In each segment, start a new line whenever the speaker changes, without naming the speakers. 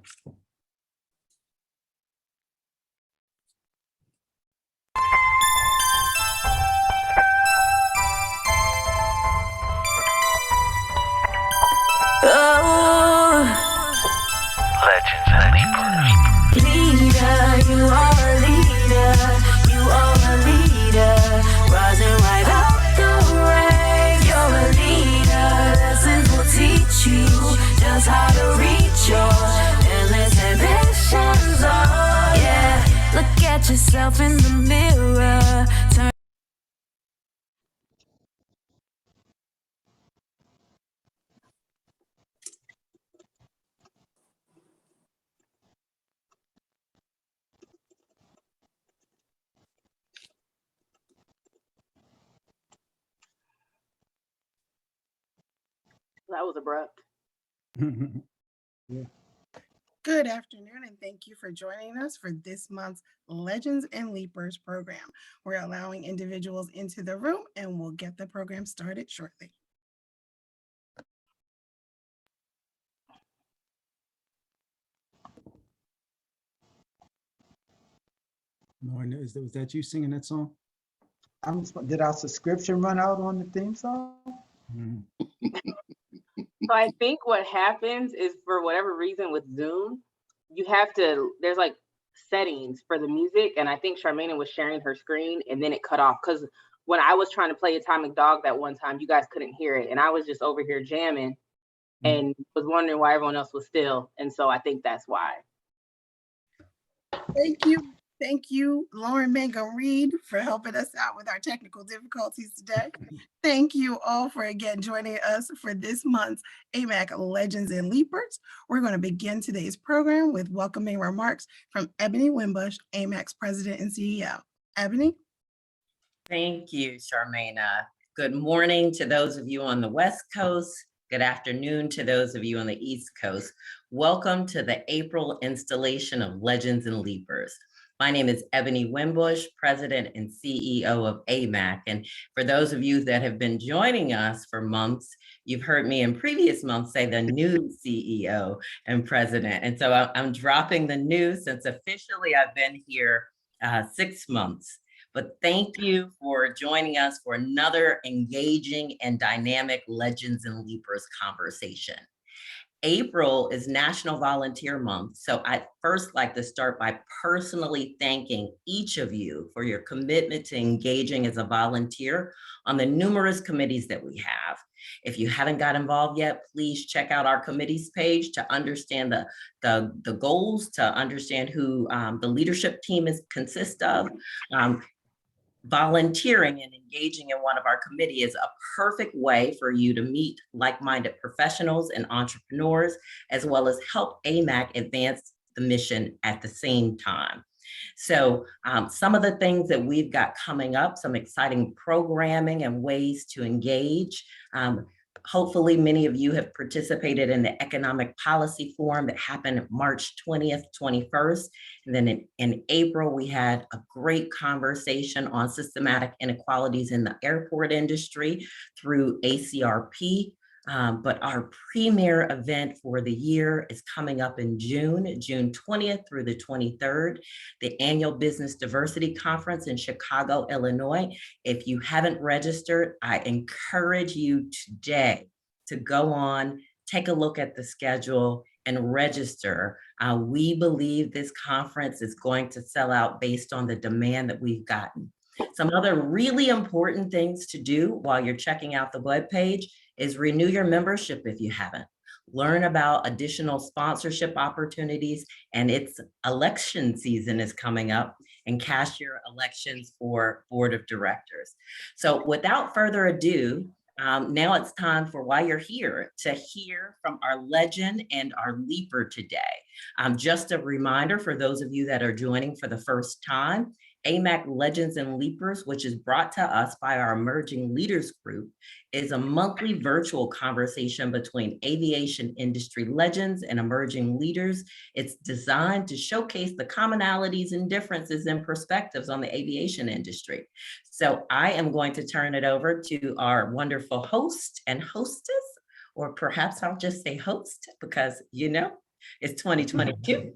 Legends and Leapers. Leader, you are a leader. You are a leader. Rising right out the ranks. You're a leader. Lessons will teach you just how to reach your endless ambitions. Oh yeah. Look at yourself in the mirror. Turn.
That was abrupt.
Yeah. Good afternoon, and thank you for joining us for this month's Legends and Leapers program. We're allowing individuals into the room, and we'll get the program started shortly.
Lauren, was that you singing that song?
Did our subscription run out on the theme song?
So I think what happens is, for whatever reason with Zoom, you have to, there's like settings for the music. And I think Charmaine was sharing her screen and then it cut off. Because when I was trying to play Atomic Dog that one time, you guys couldn't hear it. And I was just over here jamming and was wondering why everyone else was still. And so I think that's why.
Thank you. Thank you, Lauryn Mangum Reed, for helping us out with our technical difficulties today. Thank you all for again joining us for this month's AMAC Legends and Leapers. We're going to begin today's program with welcoming remarks from Ebony Wimbush, AMAC's president and CEO. Ebony?
Thank you, Charmaine. Good morning to those of you on the West Coast. Good afternoon to those of you on the East Coast. Welcome to the April installation of Legends and Leapers. My name is Ebony Wimbush, President and CEO of AMAC. And for those of you that have been joining us for months, you've heard me in previous months say the new CEO and President. And so I'm dropping the new since officially I've been here 6 months. But thank you for joining us for another engaging and dynamic Legends and Leapers conversation. April is National Volunteer Month, so I'd first like to start by personally thanking each of you for your commitment to engaging as a volunteer on the numerous committees that we have. If you haven't got involved yet, please check out our committees page to understand the goals, to understand who the leadership team consists of. Volunteering and engaging in one of our committee is a perfect way for you to meet like-minded professionals and entrepreneurs, as well as help AMAC advance the mission at the same time. So some of the things that we've got coming up, some exciting programming and ways to engage. Hopefully many of you have participated in the Economic Policy Forum that happened March 20th, 21st. And then in April, we had a great conversation on systematic inequalities in the airport industry through ACRP. But our premier event for the year is coming up in June 20th through the 23rd, the annual Business Diversity Conference in Chicago, Illinois. If you haven't registered, I encourage you today to go on, take a look at the schedule and register. We believe this conference is going to sell out based on the demand that we've gotten. Some other really important things to do while you're checking out the webpage is renew your membership if you haven't. Learn about additional sponsorship opportunities, and it's election season is coming up, and cast your elections for board of directors. So without further ado, now it's time for why you're here, to hear from our legend and our leaper today. Just a reminder for those of you that are joining for the first time, AMAC Legends and Leapers, which is brought to us by our Emerging Leaders Group, is a monthly virtual conversation between aviation industry legends and emerging leaders. It's designed to showcase the commonalities and differences in perspectives on the aviation industry. So I am going to turn it over to our wonderful host and hostess, or perhaps I'll just say host because, you know, It's 2022.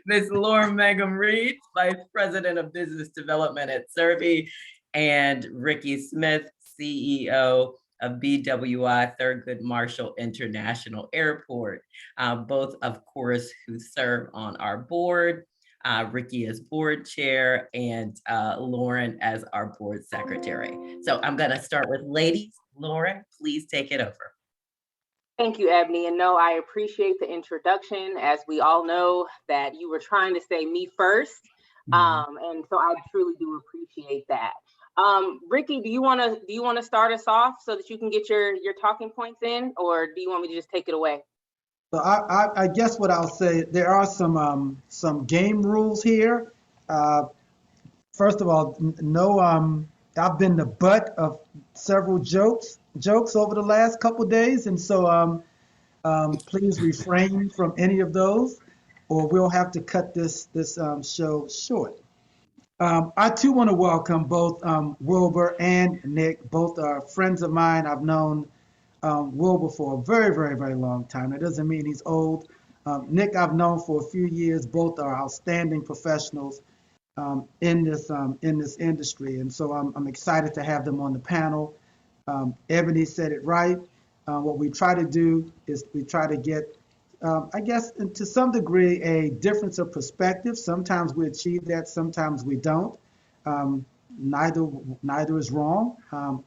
Ms. Lauryn Mangum Reed, Vice President of Business Development at Servy, and Ricky Smith, CEO of BWI Thurgood Marshall International Airport, both, of course, who serve on our board. Ricky as board chair and Lauryn as our board secretary. So I'm going to start with ladies. Lauryn, please take it over.
Thank you, Ebony. And no, I appreciate the introduction. As we all know that you were trying to say me first. And so I truly do appreciate that. Ricky, do you want to start us off so that you can get your talking points in, or do you want me to just take it away?
So I guess what I'll say, there are some game rules here. First of all, no, I've been the butt of several jokes over the last couple of days, and so please refrain from any of those, or we'll have to cut this show short. I too want to welcome both Wilbur and Nick. Both are friends of mine. I've known Wilbur for a very, very, very long time. That doesn't mean he's old. Nick, I've known for a few years. Both are outstanding professionals in this industry, and so I'm excited to have them on the panel. Ebony said it right. What we try to do is we try to get, I guess, to some degree, a difference of perspective. Sometimes we achieve that, sometimes we don't. Neither is wrong.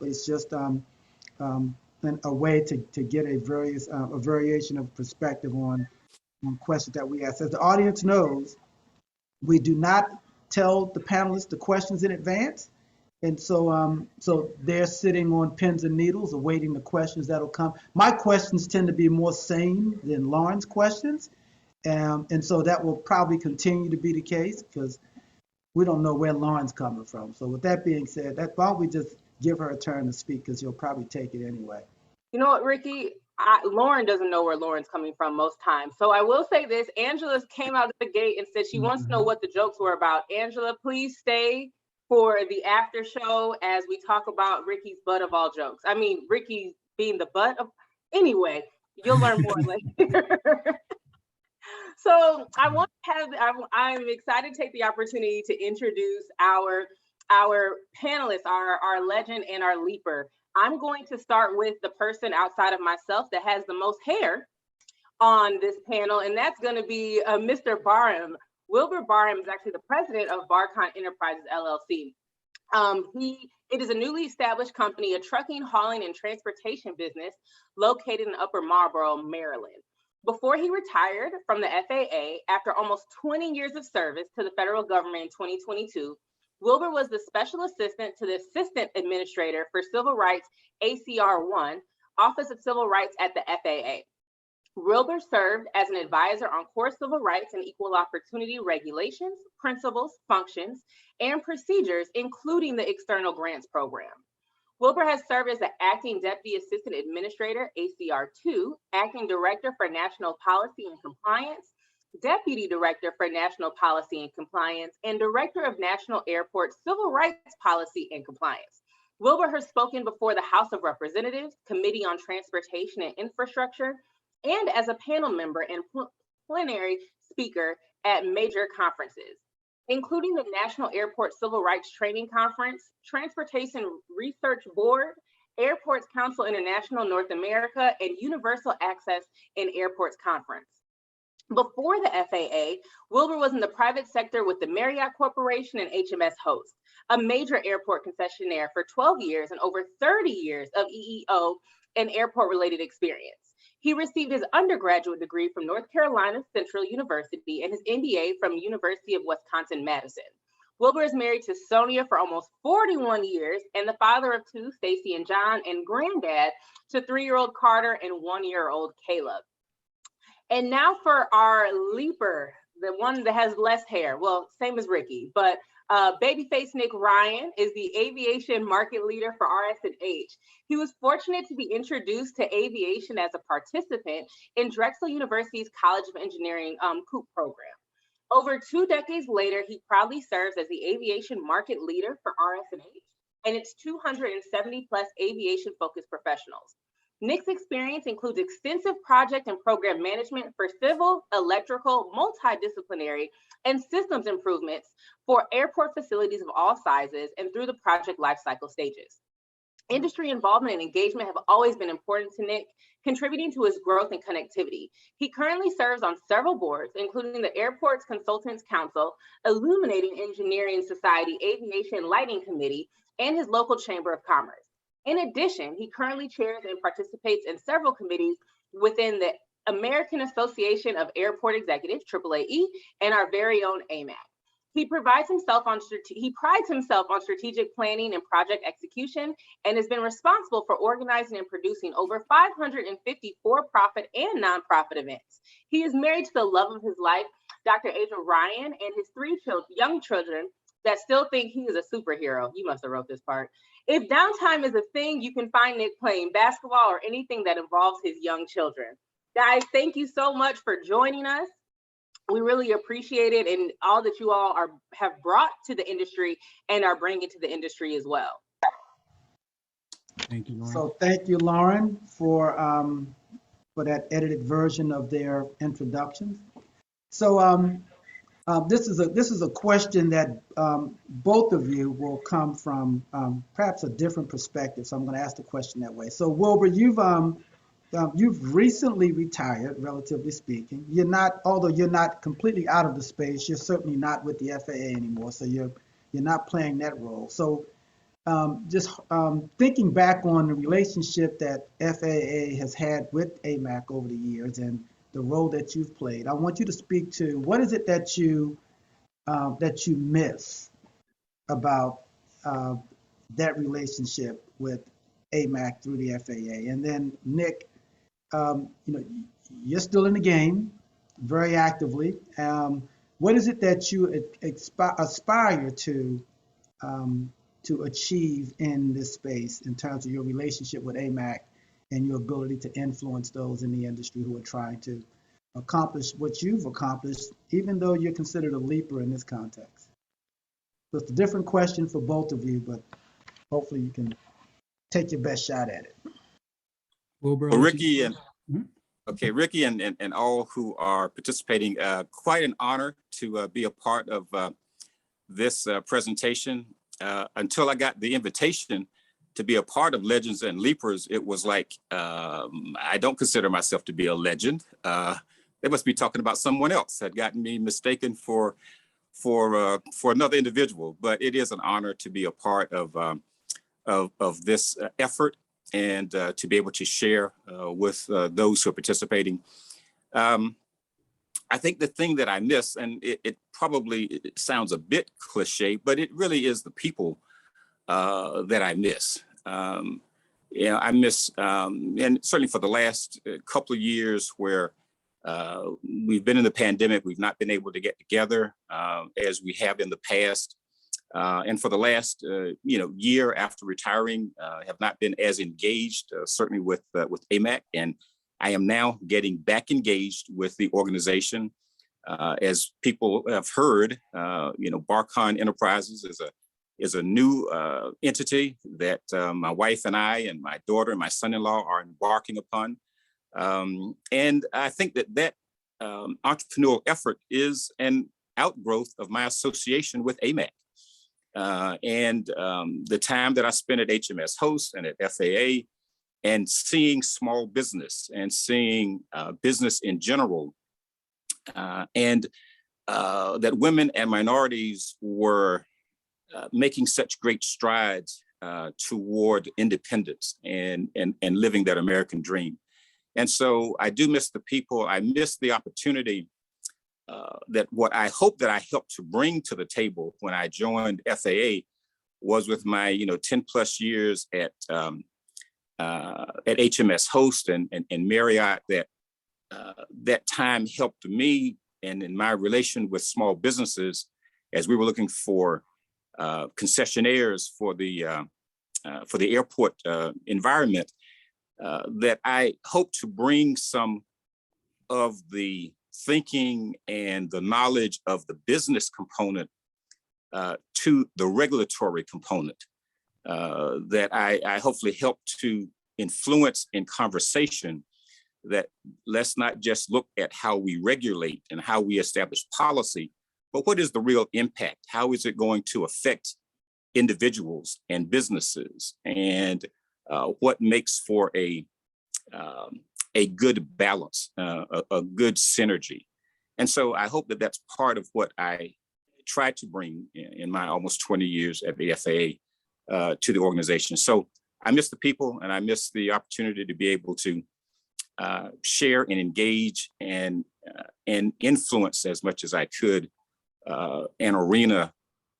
It's just a way to get a variation of perspective on questions that we ask. As the audience knows, we do not tell the panelists the questions in advance. And so they're sitting on pins and needles awaiting the questions that'll come. My questions tend to be more sane than Lauryn's questions. And so that will probably continue to be the case because we don't know where Lauryn's coming from. So with that being said, why don't we just give her a turn to speak because you'll probably take it anyway.
You know what, Ricky? Lauryn doesn't know where Lauryn's coming from most times. So I will say this, Angela came out of the gate and said she wants to know what the jokes were about. Angela, please stay for the after show as we talk about Ricky's butt of all jokes. I mean, Ricky being the butt of, anyway, you'll learn more later. So I'm excited to take the opportunity to introduce our panelists, our legend and our leaper. I'm going to start with the person outside of myself that has the most hair on this panel, and that's going to be Mr. Barham. Wilbur Barham is actually the president of BarCon Enterprises, LLC. It is a newly established company, a trucking, hauling, and transportation business located in Upper Marlboro, Maryland. Before he retired from the FAA, after almost 20 years of service to the federal government in 2022, Wilbur was the special assistant to the Assistant Administrator for Civil Rights, ACR1, Office of Civil Rights at the FAA. Wilbur served as an advisor on core civil rights and equal opportunity regulations, principles, functions, and procedures, including the External Grants Program. Wilbur has served as the Acting Deputy Assistant Administrator, ACR2, Acting Director for National Policy and Compliance, Deputy Director for National Policy and Compliance, and Director of National Airport Civil Rights Policy and Compliance. Wilbur has spoken before the House of Representatives, Committee on Transportation and Infrastructure, and as a panel member and plenary speaker at major conferences, including the National Airport Civil Rights Training Conference, Transportation Research Board, Airports Council International North America, and Universal Access in Airports Conference. Before the FAA, Wilbur was in the private sector with the Marriott Corporation and HMS Host, a major airport concessionaire for 12 years and over 30 years of EEO and airport-related experience. He received his undergraduate degree from North Carolina Central University and his MBA from University of Wisconsin-Madison. Wilbur is married to Sonia for almost 41 years and the father of two, Stacy and John, and granddad to 3-year-old Carter and 1-year-old Caleb. And now for our leaper, the one that has less hair. Well, same as Ricky, but babyface Nick Ryan is the aviation market leader for RS&H. He was fortunate to be introduced to aviation as a participant in Drexel University's College of Engineering COOP program. Over 2 decades later, he proudly serves as the aviation market leader for RS&H and its 270 plus aviation focused professionals. Nick's experience includes extensive project and program management for civil, electrical, multidisciplinary, and systems improvements for airport facilities of all sizes and through the project lifecycle stages. Industry involvement and engagement have always been important to Nick, contributing to his growth and connectivity. He currently serves on several boards, including the Airports Consultants Council, Illuminating Engineering Society Aviation Lighting Committee, and his local Chamber of Commerce. In addition, he currently chairs and participates in several committees within the American Association of Airport Executives, AAAE, and our very own Amac. He prides himself on strategic planning and project execution, and has been responsible for organizing and producing over 550 for-profit and nonprofit events. He is married to the love of his life, Dr. Asia Ryan, and his three young children that still think he is a superhero. You must have wrote this part. If downtime is a thing, you can find Nick playing basketball or anything that involves his young children. Guys, thank you so much for joining us. We really appreciate it, and all that you all have brought to the industry and are bringing to the industry as well.
Thank you, Lauryn.
So thank you, Lauryn, for that edited version of their introductions. So this is a question that both of you will come from perhaps a different perspective. So I'm going to ask the question that way. So Wilbur, you've recently retired, relatively speaking. Although you're not completely out of the space, you're certainly not with the FAA anymore. So you're not playing that role. So just thinking back on the relationship that FAA has had with AMAC over the years and the role that you've played, I want you to speak to what is it that you miss about that relationship with AMAC through the FAA. And then Nick, you're still in the game very actively. What is it that you aspire to achieve in this space in terms of your relationship with AMAC and your ability to influence those in the industry who are trying to accomplish what you've accomplished, even though you're considered a leaper in this context? So it's a different question for both of you, but hopefully you can take your best shot at it.
Wilbur,
Well, Ricky and Ricky and all who are participating, quite an honor to be a part of this presentation. Until I got the invitation to be a part of Legends and Leapers, it was like, I don't consider myself to be a legend. They must be talking about someone else, had gotten me mistaken for another individual. But it is an honor to be a part of this effort and to be able to share with those who are participating. I think the thing that I miss, and it probably sounds a bit cliche, but it really is the people that I miss. I miss, and certainly for the last couple of years where we've been in the pandemic, we've not been able to get together as we have in the past. And for the last, year after retiring, have not been as engaged, certainly with AMAC. And I am now getting back engaged with the organization. As people have heard, BarCon Enterprises is a new entity that my wife and I and my daughter and my son-in-law are embarking upon. And I think that entrepreneurial effort is an outgrowth of my association with AMAC. And the time that I spent at HMS Host and at FAA and seeing small business and seeing business in general, and that women and minorities were making such great strides toward independence and living that American dream. And so I do miss the people. I miss the opportunity that what I hope that I helped to bring to the table when I joined FAA was with my 10 plus years at HMS Host and Marriott, that time helped me and in my relation with small businesses as we were looking for concessionaires for the airport environment, that I hope to bring some of the thinking and the knowledge of the business component to the regulatory component, that I hopefully help to influence in conversation, that let's not just look at how we regulate and how we establish policy, but what is the real impact? How is it going to affect individuals and businesses? And what makes for a good balance, a good synergy? And so I hope that that's part of what I try to bring in my almost 20 years at the FAA to the organization. So I miss the people, and I miss the opportunity to be able to share and engage and influence as much as I could an arena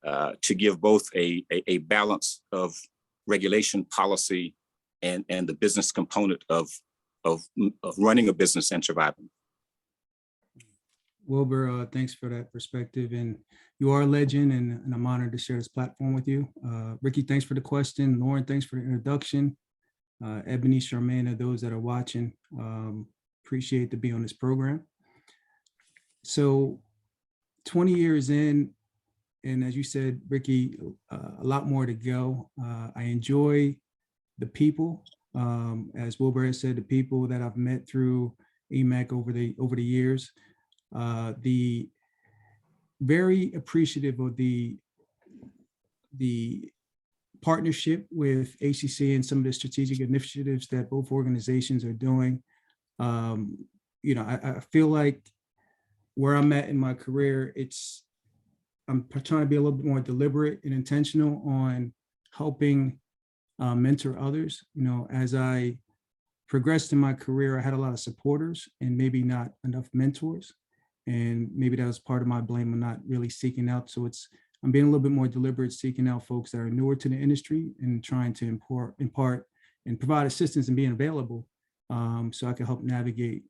to give both a balance of regulation policy and the business component of running a business and surviving.
Wilbur, thanks for that perspective. And you are a legend, and I'm honored to share this platform with you. Ricky, thanks for the question. Lauryn, thanks for the introduction. Ebony, Charmaine, those that are watching, appreciate to be on this program. So 20 years in, and as you said, Ricky, a lot more to go. I enjoy the people. As Wilbur has said, the people that I've met through AMAC over the years. The very appreciative of the partnership with ACC and some of the strategic initiatives that both organizations are doing. I feel like where I'm at in my career, I'm trying to be a little bit more deliberate and intentional on helping mentor others. As I progressed in my career, I had a lot of supporters and maybe not enough mentors. And maybe that was part of my blame of not really seeking out. So I'm being a little bit more deliberate, seeking out folks that are newer to the industry and trying to impart and provide assistance and being available so I can help navigate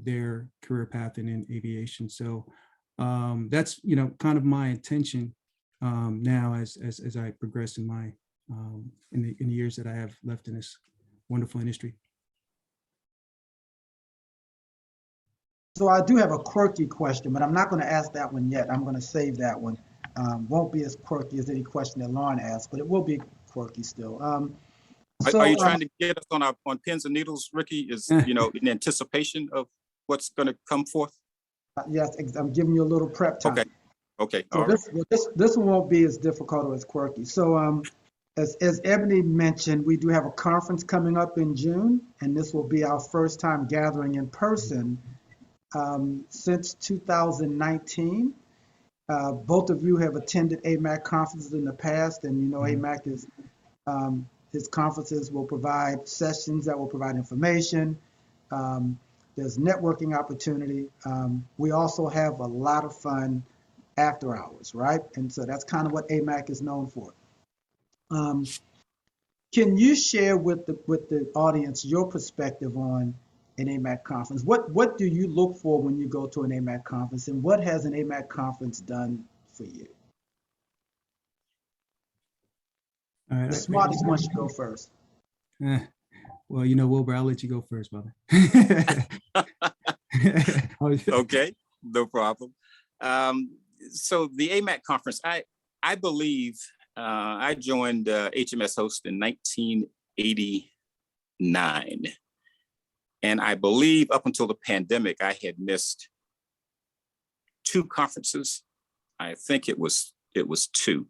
their career path in aviation. So that's, kind of my intention now as I progress in my in the years that I have left in this wonderful industry.
So I do have a quirky question, but I'm not going to ask that one yet. I'm going to save that one. Won't be as quirky as any question that Lauryn asked, but it will be quirky still.
Are you trying to get us on pins and needles, Ricky? Is in anticipation of what's going to come forth?
Yes, I'm giving you a little prep time.
Okay.
So this one won't be as difficult or as quirky. So as Ebony mentioned, we do have a conference coming up in June, and this will be our first time gathering in person since 2019. Both of you have attended AMAC conferences in the past, and AMAC is his conferences will provide sessions that will provide information. There's networking opportunity. We also have a lot of fun after hours, right? And so that's kind of what AMAC is known for. Can you share with the audience your perspective on an AMAC conference? What do you look for when you go to an AMAC conference, and what has an AMAC conference done for you?
All right,
the smartest one should go first.
Well, Wilbur, I'll let you go first, brother.
Okay, no problem. So the AMAC conference, I believe I joined HMS Host in 1989. And I believe up until the pandemic, I had missed 2 conferences. I think it was 2.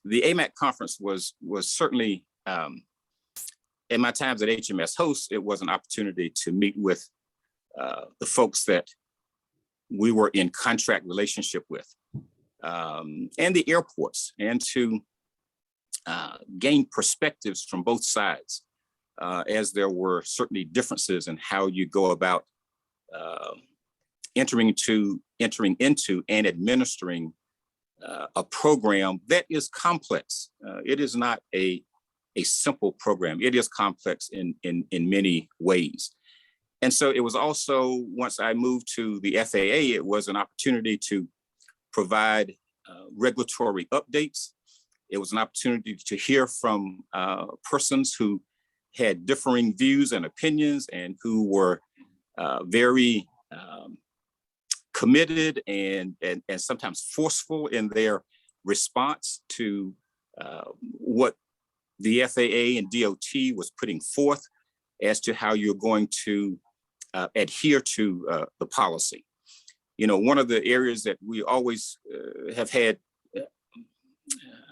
The AMAC conference was certainly, in my times at HMS Host, it was an opportunity to meet with the folks that we were in contract relationship with, and the airports, and to gain perspectives from both sides. As there were certainly differences in how you go about entering into and administering a program that is complex. It is not a simple program. It is complex in many ways. And so it was also, once I moved to the FAA, it was an opportunity to provide regulatory updates. It was an opportunity to hear from persons who had differing views and opinions, and who were very committed and sometimes forceful in their response to what the FAA and DOT was putting forth as to how you're going to adhere to the policy. You know, one of the areas that we always have had,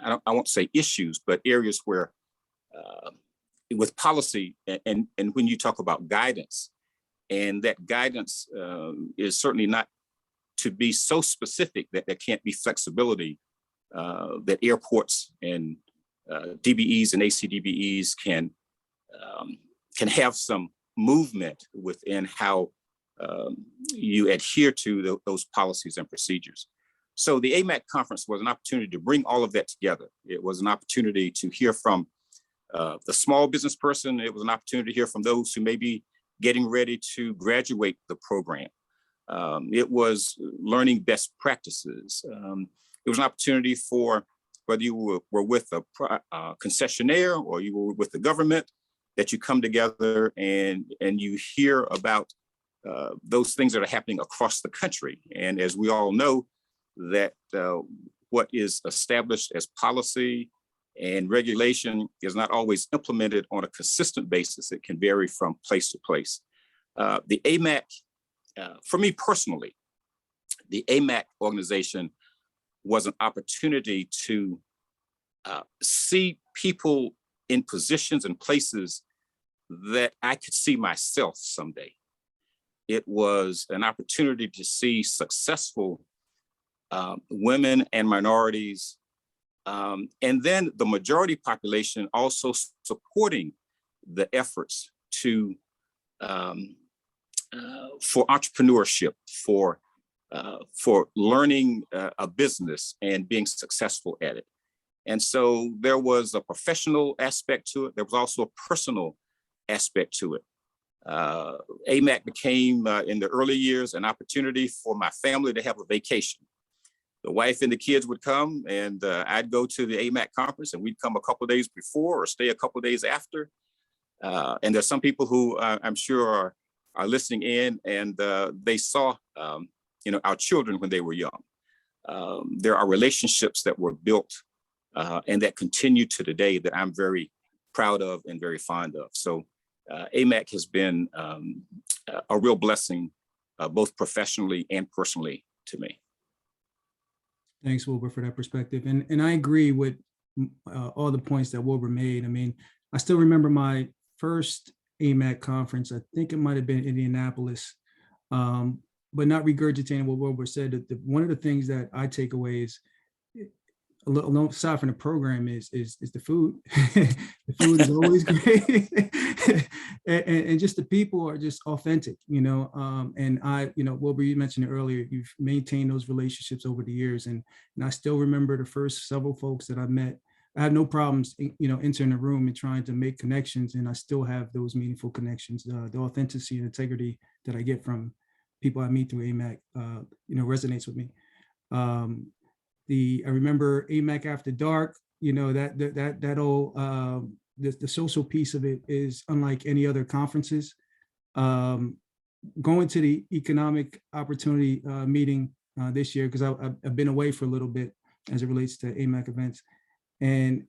I won't say issues, but areas where with policy and when you talk about guidance, and that guidance is certainly not to be so specific that there can't be flexibility that airports and DBEs and ACDBEs can have some movement within how you adhere to those policies and procedures. So the AMAC conference was an opportunity to bring all of that together. It was an opportunity to hear from the small business person. It was an opportunity to hear from those who may be getting ready to graduate the program. It was learning best practices. It was an opportunity for whether you were with a concessionaire or you were with the government, that you come together and you hear about those things that are happening across the country. And as we all know, that what is established as policy and regulation is not always implemented on a consistent basis. It can vary from place to place. The AMAC, for me personally, the AMAC organization was an opportunity to see people in positions and places that I could see myself someday. It was an opportunity to see successful women and minorities, and then the majority population also supporting the efforts to for entrepreneurship, for learning a business and being successful at it. And so there was a professional aspect to it. There was also a personal aspect to it. AMAC became, in the early years, an opportunity for my family to have a vacation. The wife and the kids would come, and I'd go to the AMAC conference, and we'd come a couple of days before or stay a couple of days after. And there's some people who I'm sure are listening in, and they saw our children when they were young. There are relationships that were built and that continue to today that I'm very proud of and very fond of. So AMAC has been a real blessing, both professionally and personally to me.
Thanks, Wilbur, for that perspective. And I agree with all the points that Wilbur made. I mean, I still remember my first AMAC conference. I think it might have been Indianapolis, but not regurgitating what Wilbur said. That one of the things that I take away is, a little aside from the program, is the food. The food is always great, and just the people are just authentic, And Wilbur, you mentioned it earlier. You've maintained those relationships over the years, and I still remember the first several folks that I met. I had no problems, entering the room and trying to make connections, and I still have those meaningful connections. The authenticity and integrity that I get from people I meet through AMAC, resonates with me. I remember AMAC After Dark, that whole, the social piece of it is unlike any other conferences. Going to the economic opportunity meeting this year, because I've been away for a little bit as it relates to AMAC events. And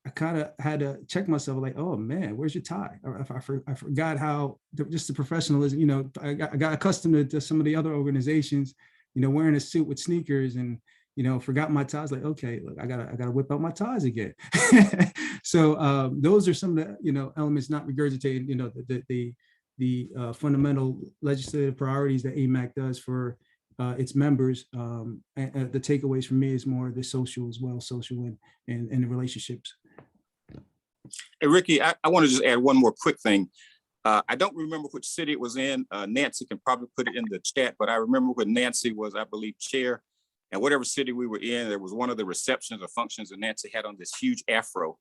I kind of had to check myself, like, oh man, where's your tie? I forgot how, just the professionalism, I got accustomed to some of the other organizations, wearing a suit with sneakers and, forgot my ties. Like, okay, look, I gotta whip out my ties again. So those are some of the, elements not regurgitated, the fundamental legislative priorities that AMAC does for its members. And the takeaways for me is more the social as well, social and the relationships.
Hey, Ricky, I want to just add one more quick thing. I don't remember which city it was in. Nancy can probably put it in the chat, but I remember when Nancy was, I believe, chair, and whatever city we were in, there was one of the receptions or functions and Nancy had on this huge afro.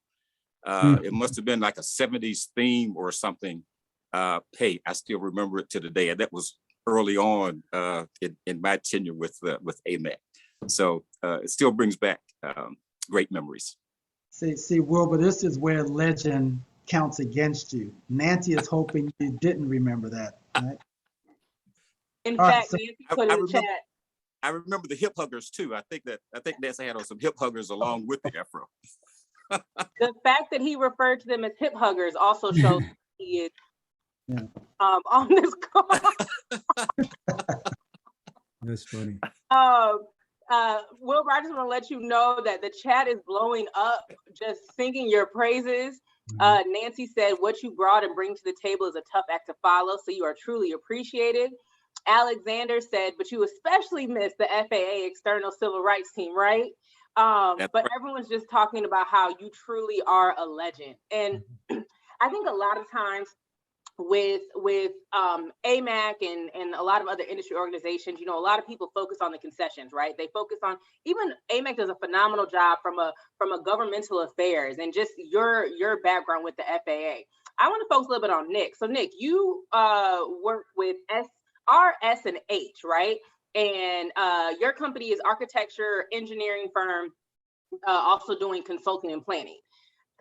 It must have been like a 70s theme or something. Hey, I still remember it to the day. And that was early on in my tenure with AMAC. So it still brings back great memories.
See, Wilbur, this is where legend counts against you. Nancy is hoping you didn't remember that, right?
In fact, Nancy put in the chat.
I remember the hip huggers too. I think Nancy had on some hip huggers along with the afro.
The fact that he referred to them as hip huggers also shows he is on this call.
That's funny.
Wilbur, I just want to let you know that the chat is blowing up, just singing your praises. Nancy said, what you brought and bring to the table is a tough act to follow, so you are truly appreciated. Alexander said, but you especially miss the FAA external civil rights team, right? But right. Everyone's just talking about how you truly are a legend. And I think a lot of times with AMAC and a lot of other industry organizations, you know, a lot of people focus on the concessions, right? They focus on, even AMAC does a phenomenal job from a governmental affairs and just your background with the FAA. I want to focus a little bit on Nick. So Nick, you work with RS&H, right? And your company is architecture engineering firm, also doing consulting and planning.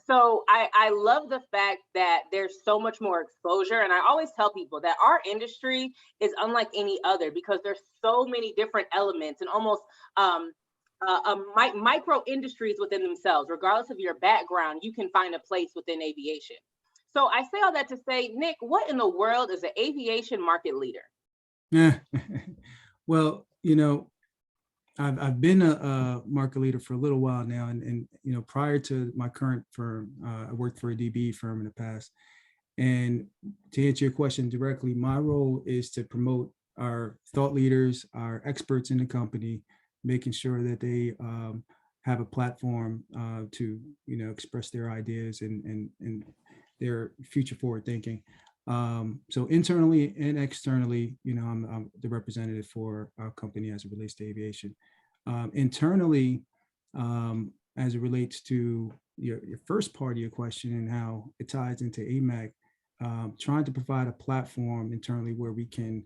So I love the fact that there's so much more exposure. And I always tell people that our industry is unlike any other because there's so many different elements and almost micro industries within themselves. Regardless of your background, you can find a place within aviation. So I say all that to say, Nick, what in the world is an aviation market leader?
Yeah. Well, you know, I've been a market leader for a little while now, and you know, prior to my current firm, I worked for a Dbes firm in the past. And to answer your question directly, my role is to promote our thought leaders, our experts in the company, making sure that they have a platform to, you know, express their ideas and their future forward thinking. So internally and externally, you know, I'm the representative for our company as it relates to aviation. Internally, as it relates to your first part of your question and how it ties into AMAC, trying to provide a platform internally where we can,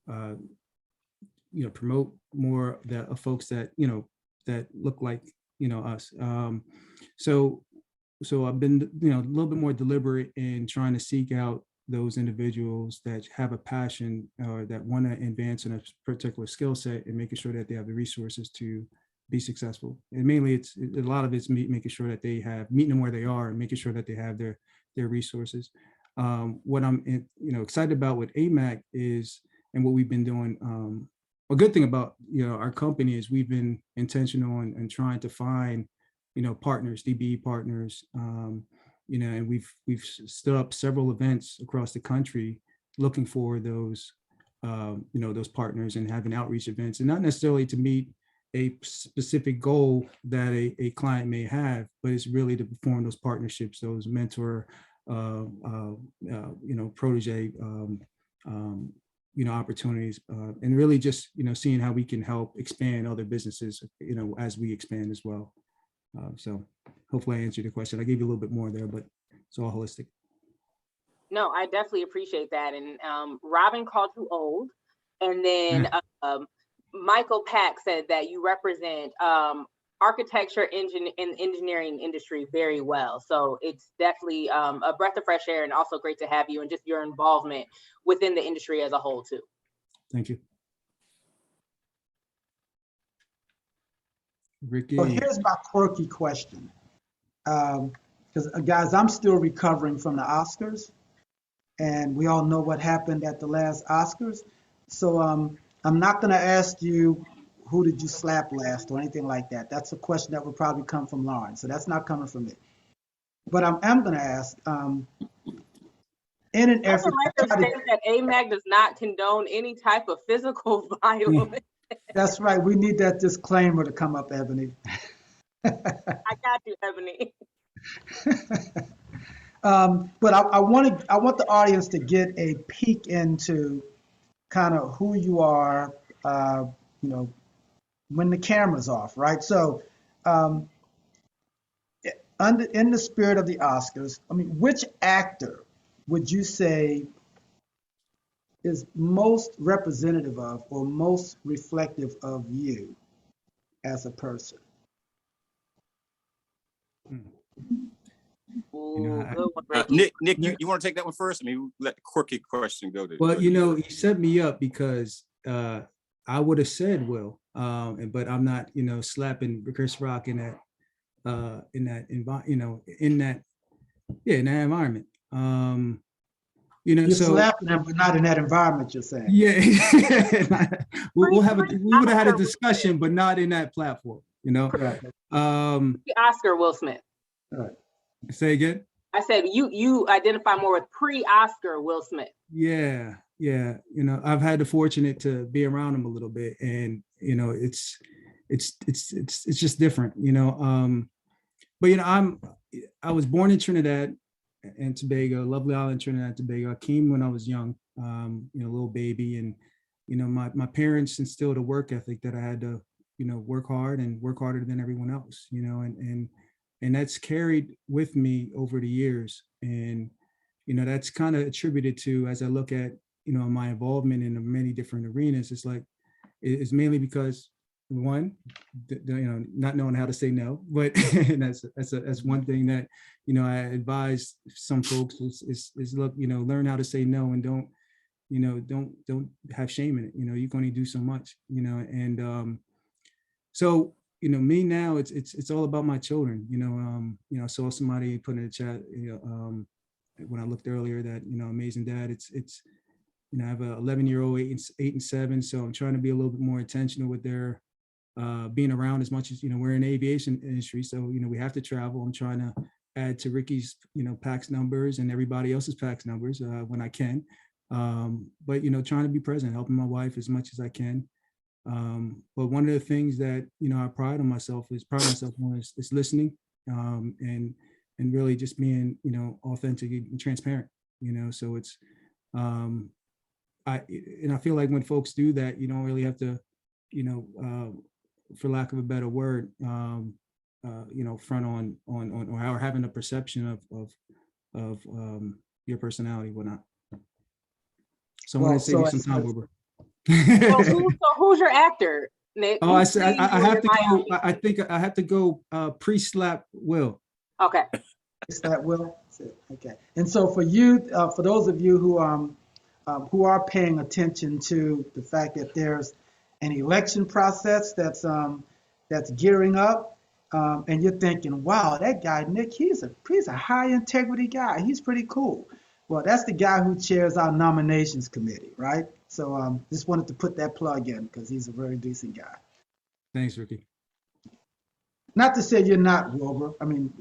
you know, promote more of folks that, you know, that look like, you know, us. So I've been, you know, a little bit more deliberate in trying to seek out those individuals that have a passion or that want to advance in a particular skill set and making sure that they have the resources to be successful. And mainly a lot of it's making sure that they have, meeting them where they are and making sure that they have their resources. What I'm, you know, excited about with AMAC is, and what we've been doing, a good thing about, you know, our company is we've been intentional in trying to find, you know, partners, DBE partners, you know, and we've stood up several events across the country looking for those, you know, those partners and having outreach events, and not necessarily to meet a specific goal that a client may have, but it's really to form those partnerships, those mentor, you know, protege, you know, opportunities, and really just, you know, seeing how we can help expand other businesses, you know, as we expand as well. So hopefully I answered your question. I gave you a little bit more there, but it's all holistic.
No, I definitely appreciate that. And Robin called you old. And then Michael Pack said that you represent architecture and engineering industry very well. So it's definitely a breath of fresh air and also great to have you and just your involvement within the industry as a whole too.
Thank you. Ricky.
Well, here's my quirky question. Because guys, I'm still recovering from the Oscars, and we all know what happened at the last Oscars. So I'm not going to ask you who did you slap last or anything like that. That's a question that would probably come from Lauryn. So that's not coming from me. But I am going to ask, in an effort
that AMAC does not condone any type of physical violence.
That's right. We need that disclaimer to come up, Ebony.
I got you, Ebony.
But I want the audience to get a peek into kind of who you are, you know, when the camera's off, right? So, in the spirit of the Oscars, I mean, which actor would you say is most representative of or most reflective of you as a person?
Nick, you want to take that one first? I mean, let the quirky question go to.
Well, you know, you set me up because I would have said Will, but I'm not, you know, slapping Chris Rock in that in that environment.
You're
So
slapping them, but not in that environment, you're saying.
yeah, we would have had a discussion, but not in that platform,
Correct.
Oscar Will Smith.
All right.
Say again.
I said you identify more with pre-Oscar Will Smith.
Yeah. I've had the fortunate to be around him a little bit, and it's just different, but I was born in Trinidad and Tobago, lovely island, Trinidad and Tobago. I came when I was young, a little baby, and my parents instilled a work ethic that I had to work hard and work harder than everyone else, and that's carried with me over the years. And that's kind of attributed to, as I look at my involvement in many different arenas, it's mainly because, one, not knowing how to say no, but and that's one thing that I advise some folks is look, learn how to say no, and don't have shame in it. You can only do so much, and so me now, it's all about my children. I saw somebody put in the chat when I looked earlier that amazing dad. It's I have a 11-year-old, 8 and 7, so I'm trying to be a little bit more intentional with their being around, as much as we're in the aviation industry, so we have to travel. I'm trying to add to Ricky's PAX numbers and everybody else's PAX numbers when I can, but trying to be present, helping my wife as much as I can. But one of the things that I pride myself on is listening, and really just being authentic and transparent. So it's I feel like when folks do that, you don't really have to for lack of a better word, front on or having a perception of your personality, whatnot. So I want to save you some time, Wilbur.
So who's your actor, Nick?
Oh, I said I have to go. I think I have to go pre-slap Will.
Okay.
Slap Will. Okay. And so for you, for those of you who are paying attention to the fact that there's an election process that's gearing up, and you're thinking, wow, that guy Nick, he's a high integrity guy. He's pretty cool. Well, that's the guy who chairs our nominations committee, right? So just wanted to put that plug in because he's a very decent guy.
Thanks, Ricky.
Not to say you're not, Wilbur. I mean,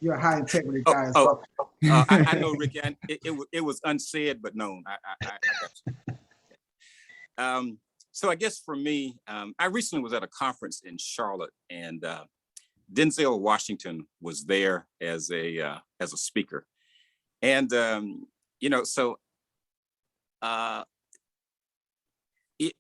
you're a high integrity guy as well.
I know, Ricky. It was unsaid but known. I got you. So I guess for me, I recently was at a conference in Charlotte, and Denzel Washington was there as a speaker, and so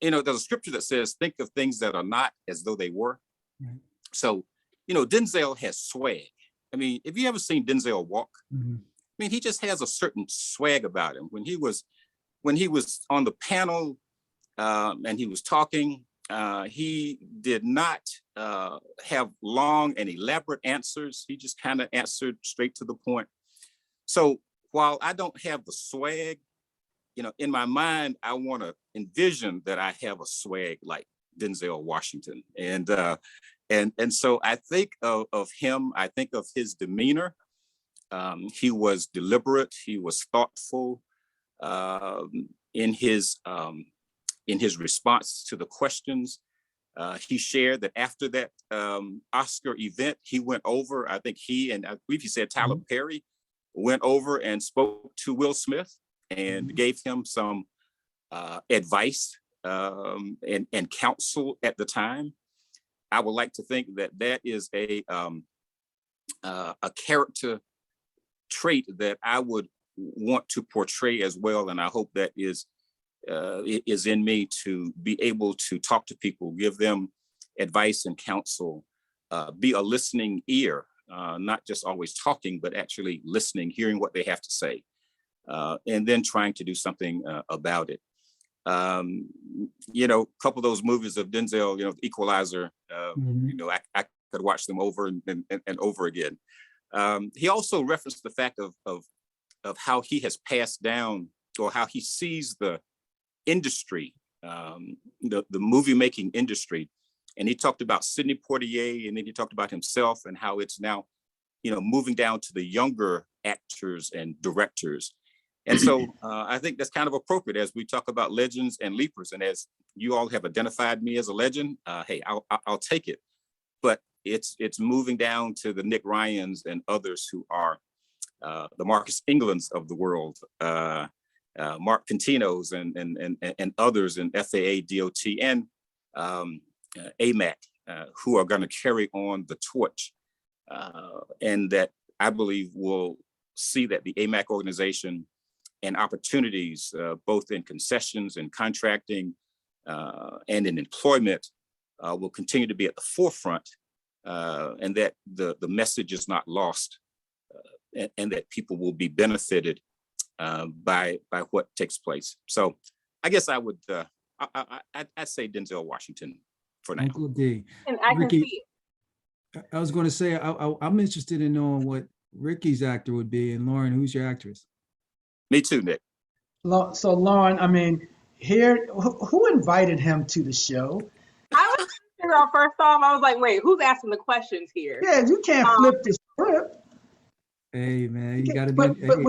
there's a scripture that says, "Think of things that are not as though they were." Mm-hmm. So Denzel has swag. I mean, have you ever seen Denzel walk? Mm-hmm. I mean, he just has a certain swag about him. When he was on the panel and he was talking, he did not have long and elaborate answers. He just kind of answered straight to the point. So while I don't have the swag, in my mind, I want to envision that I have a swag like Denzel Washington. And so I think of him, I think of his demeanor. He was deliberate, he was thoughtful in his response to the questions. He shared that after that Oscar event, he went over, I think he, and I believe he said Tyler Perry, went over and spoke to Will Smith and gave him some advice and counsel at the time. I would like to think that is a character trait that I would want to portray as well, and I hope that is in me to be able to talk to people, give them advice and counsel, be a listening ear, not just always talking, but actually listening, hearing what they have to say, and then trying to do something about it. A couple of those movies of Denzel, Equalizer, I could watch them over and over again. He also referenced the fact of how he has passed down, or how he sees the industry, the movie making industry, And he talked about Sidney Poitier, and then he talked about himself and how it's now, moving down to the younger actors and directors. And so I think that's kind of appropriate as we talk about legends and leapers. And as you all have identified me as a legend, hey, I'll take it. But it's moving down to the Nick Ryans and others who are the Marcus Englands of the world, Mark Cantinos and others in FAA, DOT, and Amac, who are going to carry on the torch, and that I believe will see that the Amac organization and opportunities, both in concessions and contracting and in employment, will continue to be at the forefront, and that the message is not lost, and that people will be benefited by what takes place. So I guess I would I'd say Denzel Washington for now.
Uncle D.
And I can see it.
I was going to say I'm interested in knowing what Ricky's actor would be, and Lauryn, who's your actress?
Me too, Nick.
So Lauryn, I mean, here, who invited him to the show?
I was trying to figure out first off, I was like, wait, who's asking the questions here?
Yeah, you can't flip the script.
Hey man, you got to be.
But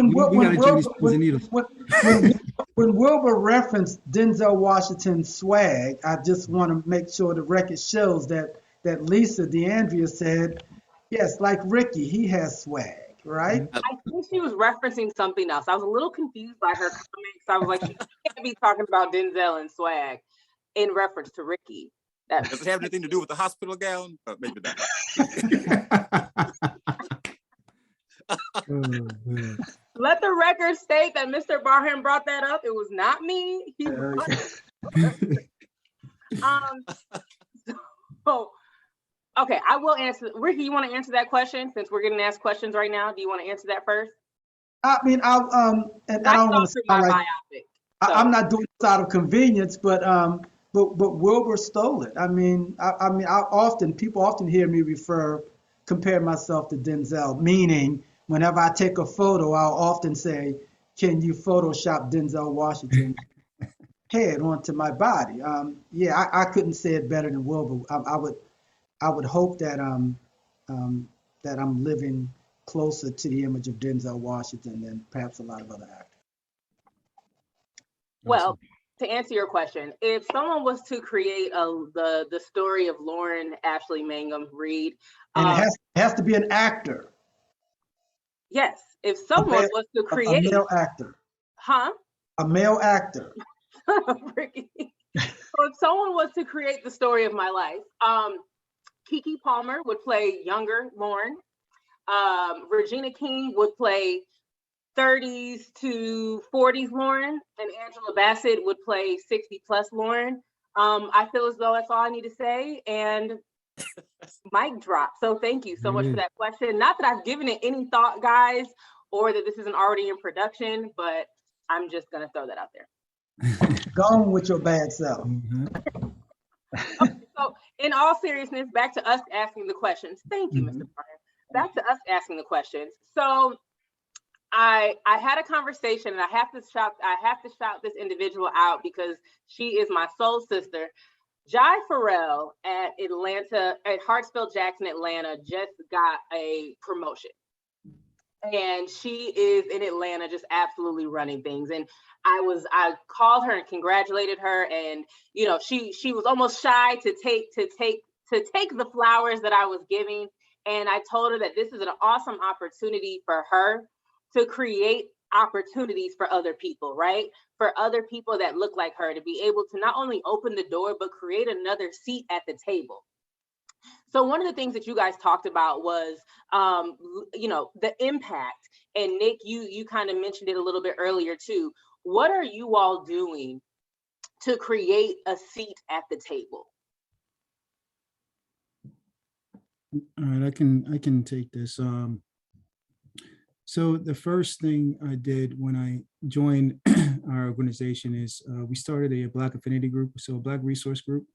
when Wilbur referenced Denzel Washington's swag, I just want to make sure the record shows that Lisa DeAndrea said, yes, like Ricky, he has swag, right?
I think she was referencing something else. I was a little confused by her comments. I was like, she can't be talking about Denzel and swag in reference to Ricky.
Does it have anything to do with the hospital gown? Maybe not.
Let the record state that Mr. Barham brought that up. It was not me. He was so, okay, I will answer. Ricky, you want to answer that question since we're getting asked questions right now? Do you want to answer that first?
I mean, I don't want to sound like I'm not doing this out of convenience, but Wilbur stole it. I mean, people often hear me compare myself to Denzel, meaning whenever I take a photo, I'll often say, can you Photoshop Denzel Washington's head onto my body? I couldn't say it better than Wilbur. I would hope that that I'm living closer to the image of Denzel Washington than perhaps a lot of other actors.
Well, to answer your question, if someone was to create the story of Lauryn Ashley Mangum Reed,
and it has to be an actor.
Yes, if someone was to create
a male actor,
a
male actor.
Ricky. So if someone was to create the story of my life, Keke Palmer would play younger Lauryn. Regina King would play 30s to 40s Lauryn, and Angela Bassett would play 60 plus Lauryn. I feel as though that's all I need to say, and mic drop. So thank you so much for that question. Not that I've given it any thought, guys, or that this isn't already in production, but I'm just gonna throw that out there.
Gone with your bad self.
Okay, so in all seriousness, back to us asking the questions. Thank you, Mr. Barham. Back to us asking the questions. So I had a conversation, and I have to shout this individual out because she is my soul sister. Jai Farrell at Hartsfield Jackson, Atlanta, just got a promotion. And she is in Atlanta just absolutely running things. And I called her and congratulated her. And, she was almost shy to take the flowers that I was giving. And I told her that this is an awesome opportunity for her to create opportunities for other people, right? For other people that look like her, to be able to not only open the door, but create another seat at the table. So one of the things that you guys talked about was, the impact. And Nick, you kind of mentioned it a little bit earlier too. What are you all doing to create a seat at the table?
All right, I can take this. So the first thing I did when I joined our organization is we started a Black affinity group, so a Black resource group,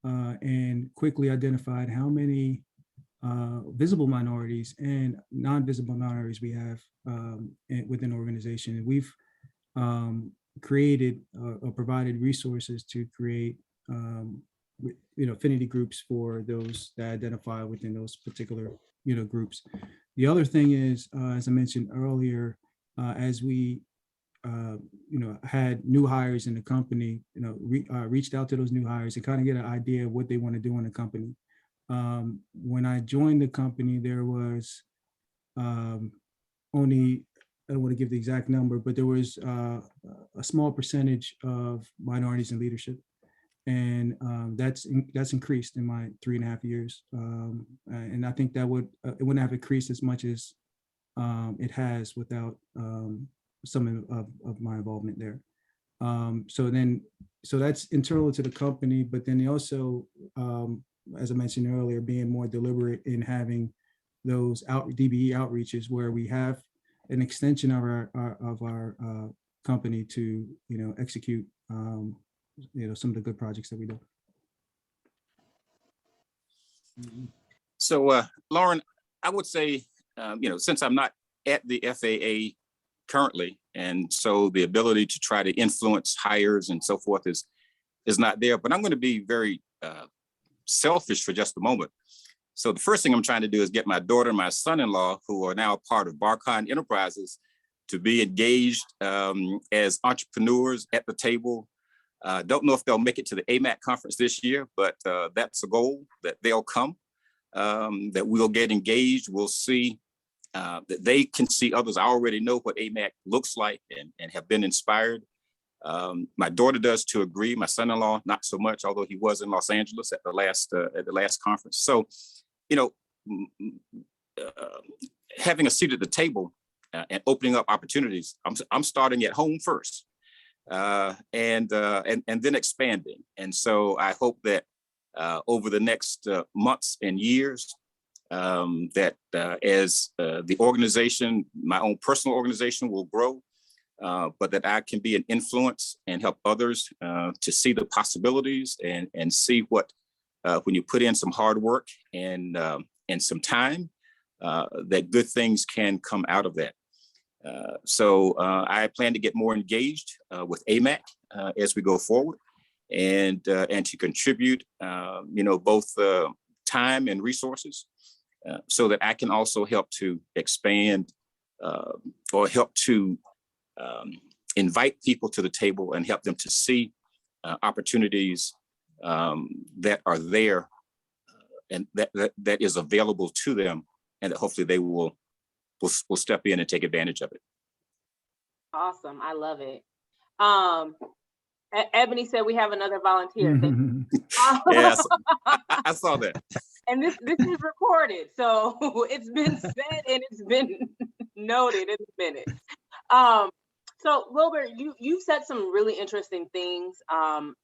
and quickly identified how many visible minorities and non-visible minorities we have within the organization. And we've created or provided resources to create affinity groups for those that identify within those particular, groups. The other thing is, as I mentioned earlier, as we, had new hires in the company, reached out to those new hires and kind of get an idea of what they want to do in the company. When I joined the company, there was only, I don't want to give the exact number, but there was a small percentage of minorities in leadership. And that's increased in my 3.5 years. And I think that it wouldn't have increased as much as it has without some of my involvement there. So that's internal to the company, but then they also, as I mentioned earlier, being more deliberate in having those DBE outreaches where we have an extension of our company to, execute, some of the good projects that we do.
So, Lauryn, I would say, since I'm not at the FAA currently, and so the ability to try to influence hires and so forth is not there, but I'm going to be very selfish for just a moment. So the first thing I'm trying to do is get my daughter and my son-in-law, who are now part of BarCon Enterprises, to be engaged as entrepreneurs at the table. Don't know if they'll make it to the AMAC conference this year, but that's a goal, that they'll come, that we'll get engaged. We'll see that they can see others. I already know what AMAC looks like and have been inspired. My daughter does to agree. My son-in-law, not so much, although he was in Los Angeles at the last conference. So, having a seat at the table and opening up opportunities, I'm starting at home first. And then expanding. And so I hope that over the next months and years, that as the organization, my own personal organization, will grow, but that I can be an influence and help others to see the possibilities and see what, when you put in some hard work and some time, that good things can come out of that. So I plan to get more engaged with AMAC as we go forward, and to contribute, both time and resources, so that I can also help to expand or help to invite people to the table and help them to see opportunities that are there and that is available to them, and that hopefully they will step in and take advantage of it.
Awesome. I love it. Ebony said we have another volunteer.
Yes, I saw that.
And this is recorded, so it's been said and it's been noted in the minutes. So Wilbur, you said some really interesting things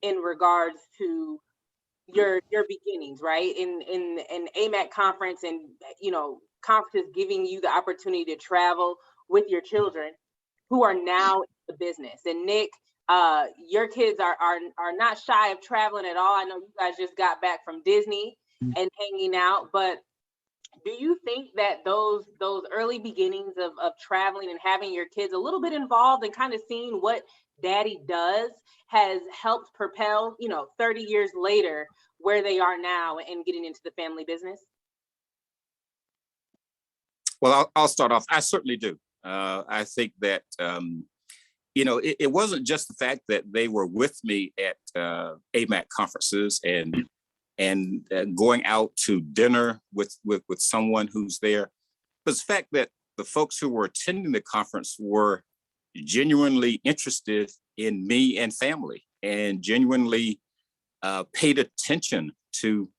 in regards to your beginnings, right? In AMAC conference, and conferences giving you the opportunity to travel with your children who are now in the business. And Nick, your kids are not shy of traveling at all. I know you guys just got back from Disney and hanging out, but do you think that those early beginnings of traveling and having your kids a little bit involved and kind of seeing what daddy does has helped propel, 30 years later, where they are now and getting into the family business?
Well, I'll start off. I certainly do. I think that, it wasn't just the fact that they were with me at AMAC conferences and going out to dinner with someone who's there, but the fact that the folks who were attending the conference were genuinely interested in me and family, and genuinely paid attention to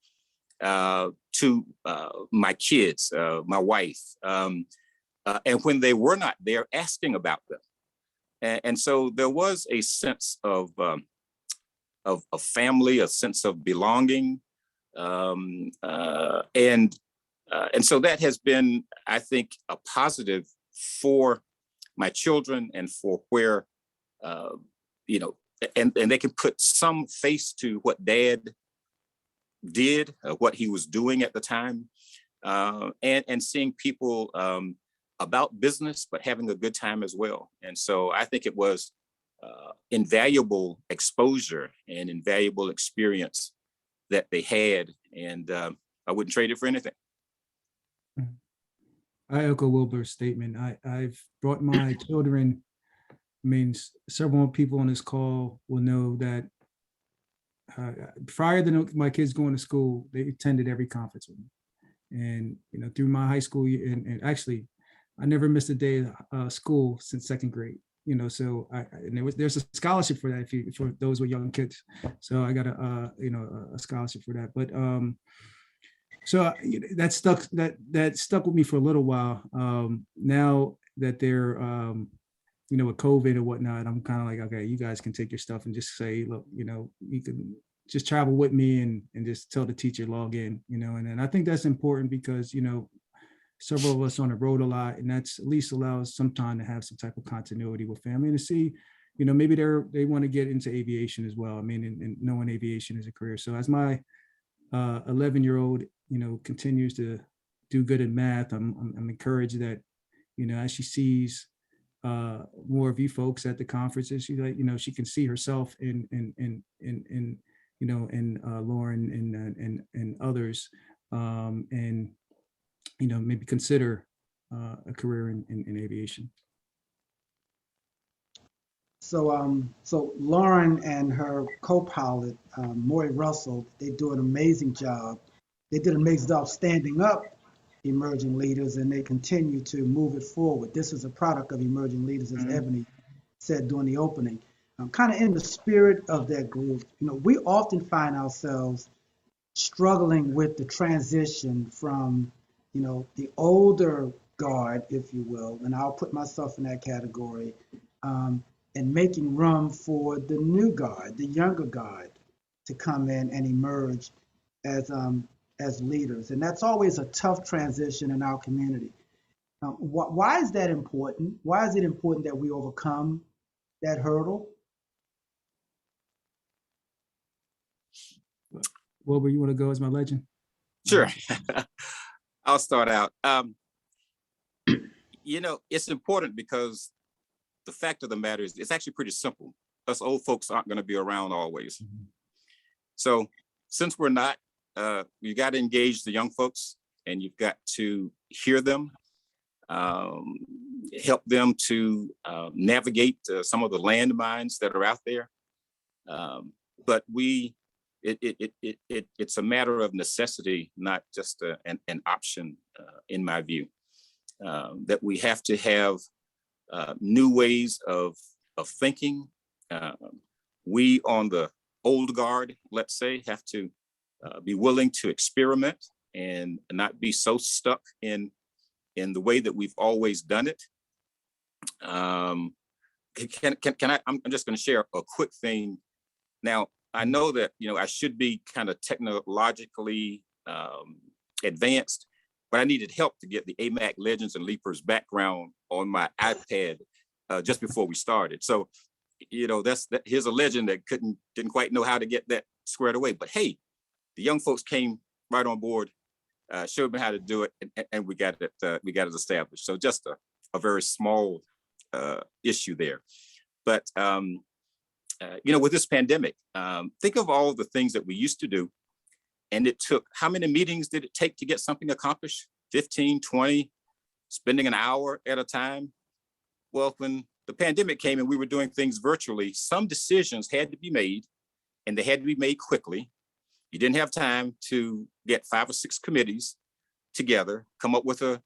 my kids, my wife, and when they were not there, asking about them. And so there was a sense of family, a sense of belonging, and so that has been, I think, a positive for my children, and for where and they can put some face to what dad did, what he was doing at the time, and seeing people about business, but having a good time as well. And so I think it was invaluable exposure and invaluable experience that they had, and I wouldn't trade it for anything.
I echo Wilbur's statement. I've brought my children. I mean, several people on this call will know that prior to my kids going to school, they attended every conference with me. And, through my high school year, and actually, I never missed a day of school since second grade. So and there's a scholarship for that for those with young kids. So I got a scholarship for that. But so that stuck with me for a little while. Now that they're with COVID and whatnot, I'm kind of like, okay, you guys can take your stuff and just say, look, you can just travel with me and just tell the teacher log in, and I think that's important because, several of us on the road a lot, and that's at least allows some time to have some type of continuity with family and to see, maybe they want to get into aviation as well. I mean, and knowing aviation is a career. So as my 11-year-old, continues to do good in math, I'm encouraged that, as she sees more of you folks at the conferences, she can see herself in Lauryn and others, and maybe consider a career in aviation.
So Lauryn and her co-pilot, Maury Russell, they do an amazing job. They did an amazing job standing up emerging leaders, and they continue to move it forward. This is a product of emerging leaders, as Ebony said during the opening. Kind of in the spirit of that group, we often find ourselves struggling with the transition from, the older guard, if you will, and I'll put myself in that category, and making room for the new guard, the younger guard, to come in and emerge as leaders. And that's always a tough transition in our community. Why is that important? Why is it important that we overcome that hurdle?
Wilbur, you want to go as my legend?
Sure. I'll start out. It's important because the fact of the matter is it's actually pretty simple. Us old folks aren't going to be around always. Mm-hmm. So since we're not, you got to engage the young folks, and you've got to hear them, help them to navigate some of the landmines that are out there. But it's a matter of necessity, not just an option, in my view, that we have to have new ways of thinking. We on the old guard, let's say, have to be willing to experiment and not be so stuck in the way that we've always done it. Can I? I'm just going to share a quick thing. Now, I know that I should be kind of technologically advanced, but I needed help to get the Amac Legends and Leapers background on my iPad just before we started. So, here's a legend that didn't quite know how to get that squared away. But hey, the young folks came right on board, showed me how to do it, and we got it established. So just a very small issue there. But with this pandemic, think of all the things that we used to do. And it took, how many meetings did it take to get something accomplished? 15, 20, spending an hour at a time. Well, when the pandemic came and we were doing things virtually, some decisions had to be made, and they had to be made quickly. You didn't have time to get 5 or 6 committees together, come up with a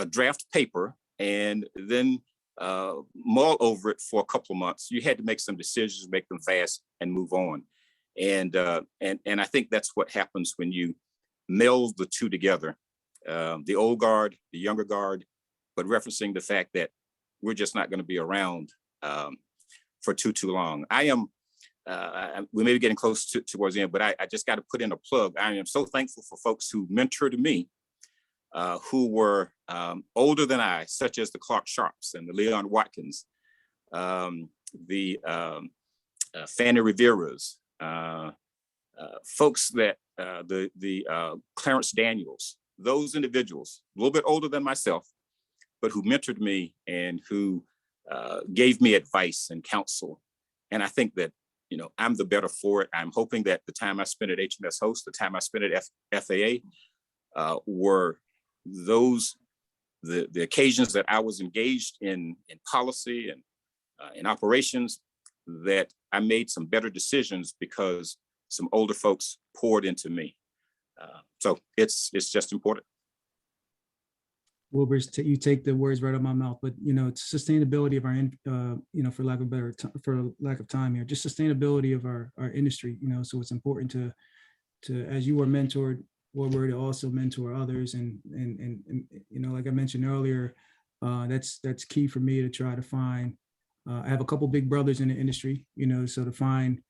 draft paper, and then mull over it for a couple of months. You had to make some decisions, make them fast, and move on. And I think that's what happens when you meld the two together, the old guard, the younger guard, but referencing the fact that we're just not going to be around for too long. I am. We may be getting close towards the end, but I just got to put in a plug. I am so thankful for folks who mentored me, who were older than I, such as the Clark Sharps and the Leon Watkins, the Fanny Rivera's, folks that the Clarence Daniels, those individuals, a little bit older than myself, but who mentored me and who gave me advice and counsel. And I think that I'm the better for it. I'm hoping that the time I spent at HMS Host, the time I spent at FAA, were those the occasions that I was engaged in policy and in operations, that I made some better decisions because some older folks poured into me. So it's just important.
Wilbur, you take the words right out of my mouth, but it's sustainability of our, for lack of time here, just sustainability of our industry. So it's important to as you were mentored, Wilbur, to also mentor others, and like I mentioned earlier, that's key for me to try to find. I have a couple big brothers in the industry, so to find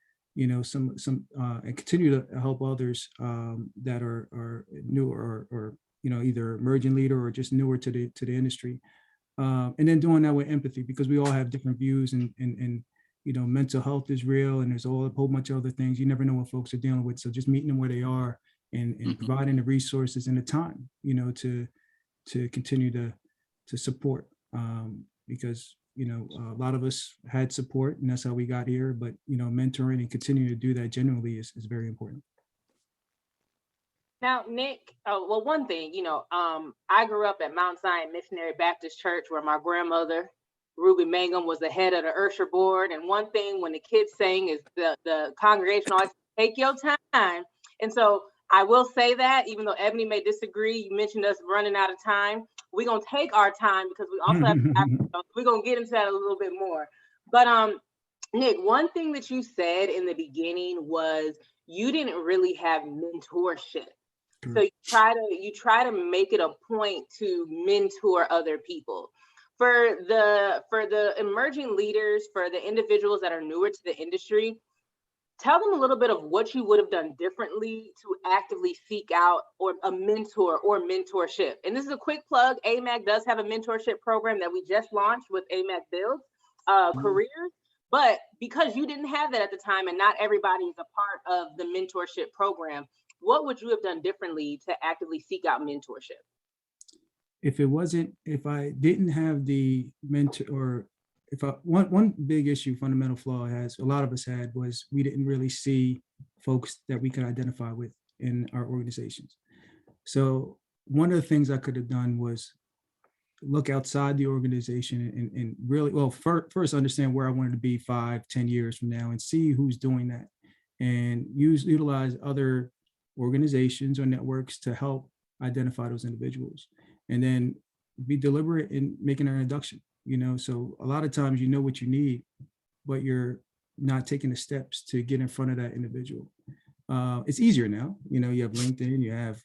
some and continue to help others that are newer or either emerging leader or just newer to the industry, and then doing that with empathy, because we all have different views, and mental health is real, and there's a whole bunch of other things. You never know what folks are dealing with, so just meeting them where they are and providing the resources and the time to continue to support, because a lot of us had support, and that's how we got here, but mentoring and continuing to do that generally is very important.
Now, Nick, well, one thing, I grew up at Mount Zion Missionary Baptist Church, where my grandmother, Ruby Mangum, was the head of the Usher board. And one thing when the kids sang is the congregation always take your time. And so I will say that, even though Ebony may disagree, you mentioned us running out of time. We're going to take our time because we also have, we're going to get into that a little bit more. But Nick, one thing that you said in the beginning was you didn't really have mentorship. So you try to make it a point to mentor other people. For the emerging leaders, for the individuals that are newer to the industry, tell them a little bit of what you would have done differently to actively seek out or a mentor or mentorship. And this is a quick plug. AMAC does have a mentorship program that we just launched with AMAC Builds Careers. But because you didn't have that at the time, and not everybody is a part of the mentorship program, what would you have done differently to actively seek out mentorship?
If I didn't have the mentor, or one big issue, fundamental flaw a lot of us had, was we didn't really see folks that we could identify with in our organizations. So one of the things I could have done was look outside the organization and really, well, first understand where I wanted to be 5-10 years from now, and see who's doing that, and utilize other organizations or networks to help identify those individuals, and then be deliberate in making an introduction. So a lot of times what you need, but you're not taking the steps to get in front of that individual. It's easier now. You have LinkedIn, you have,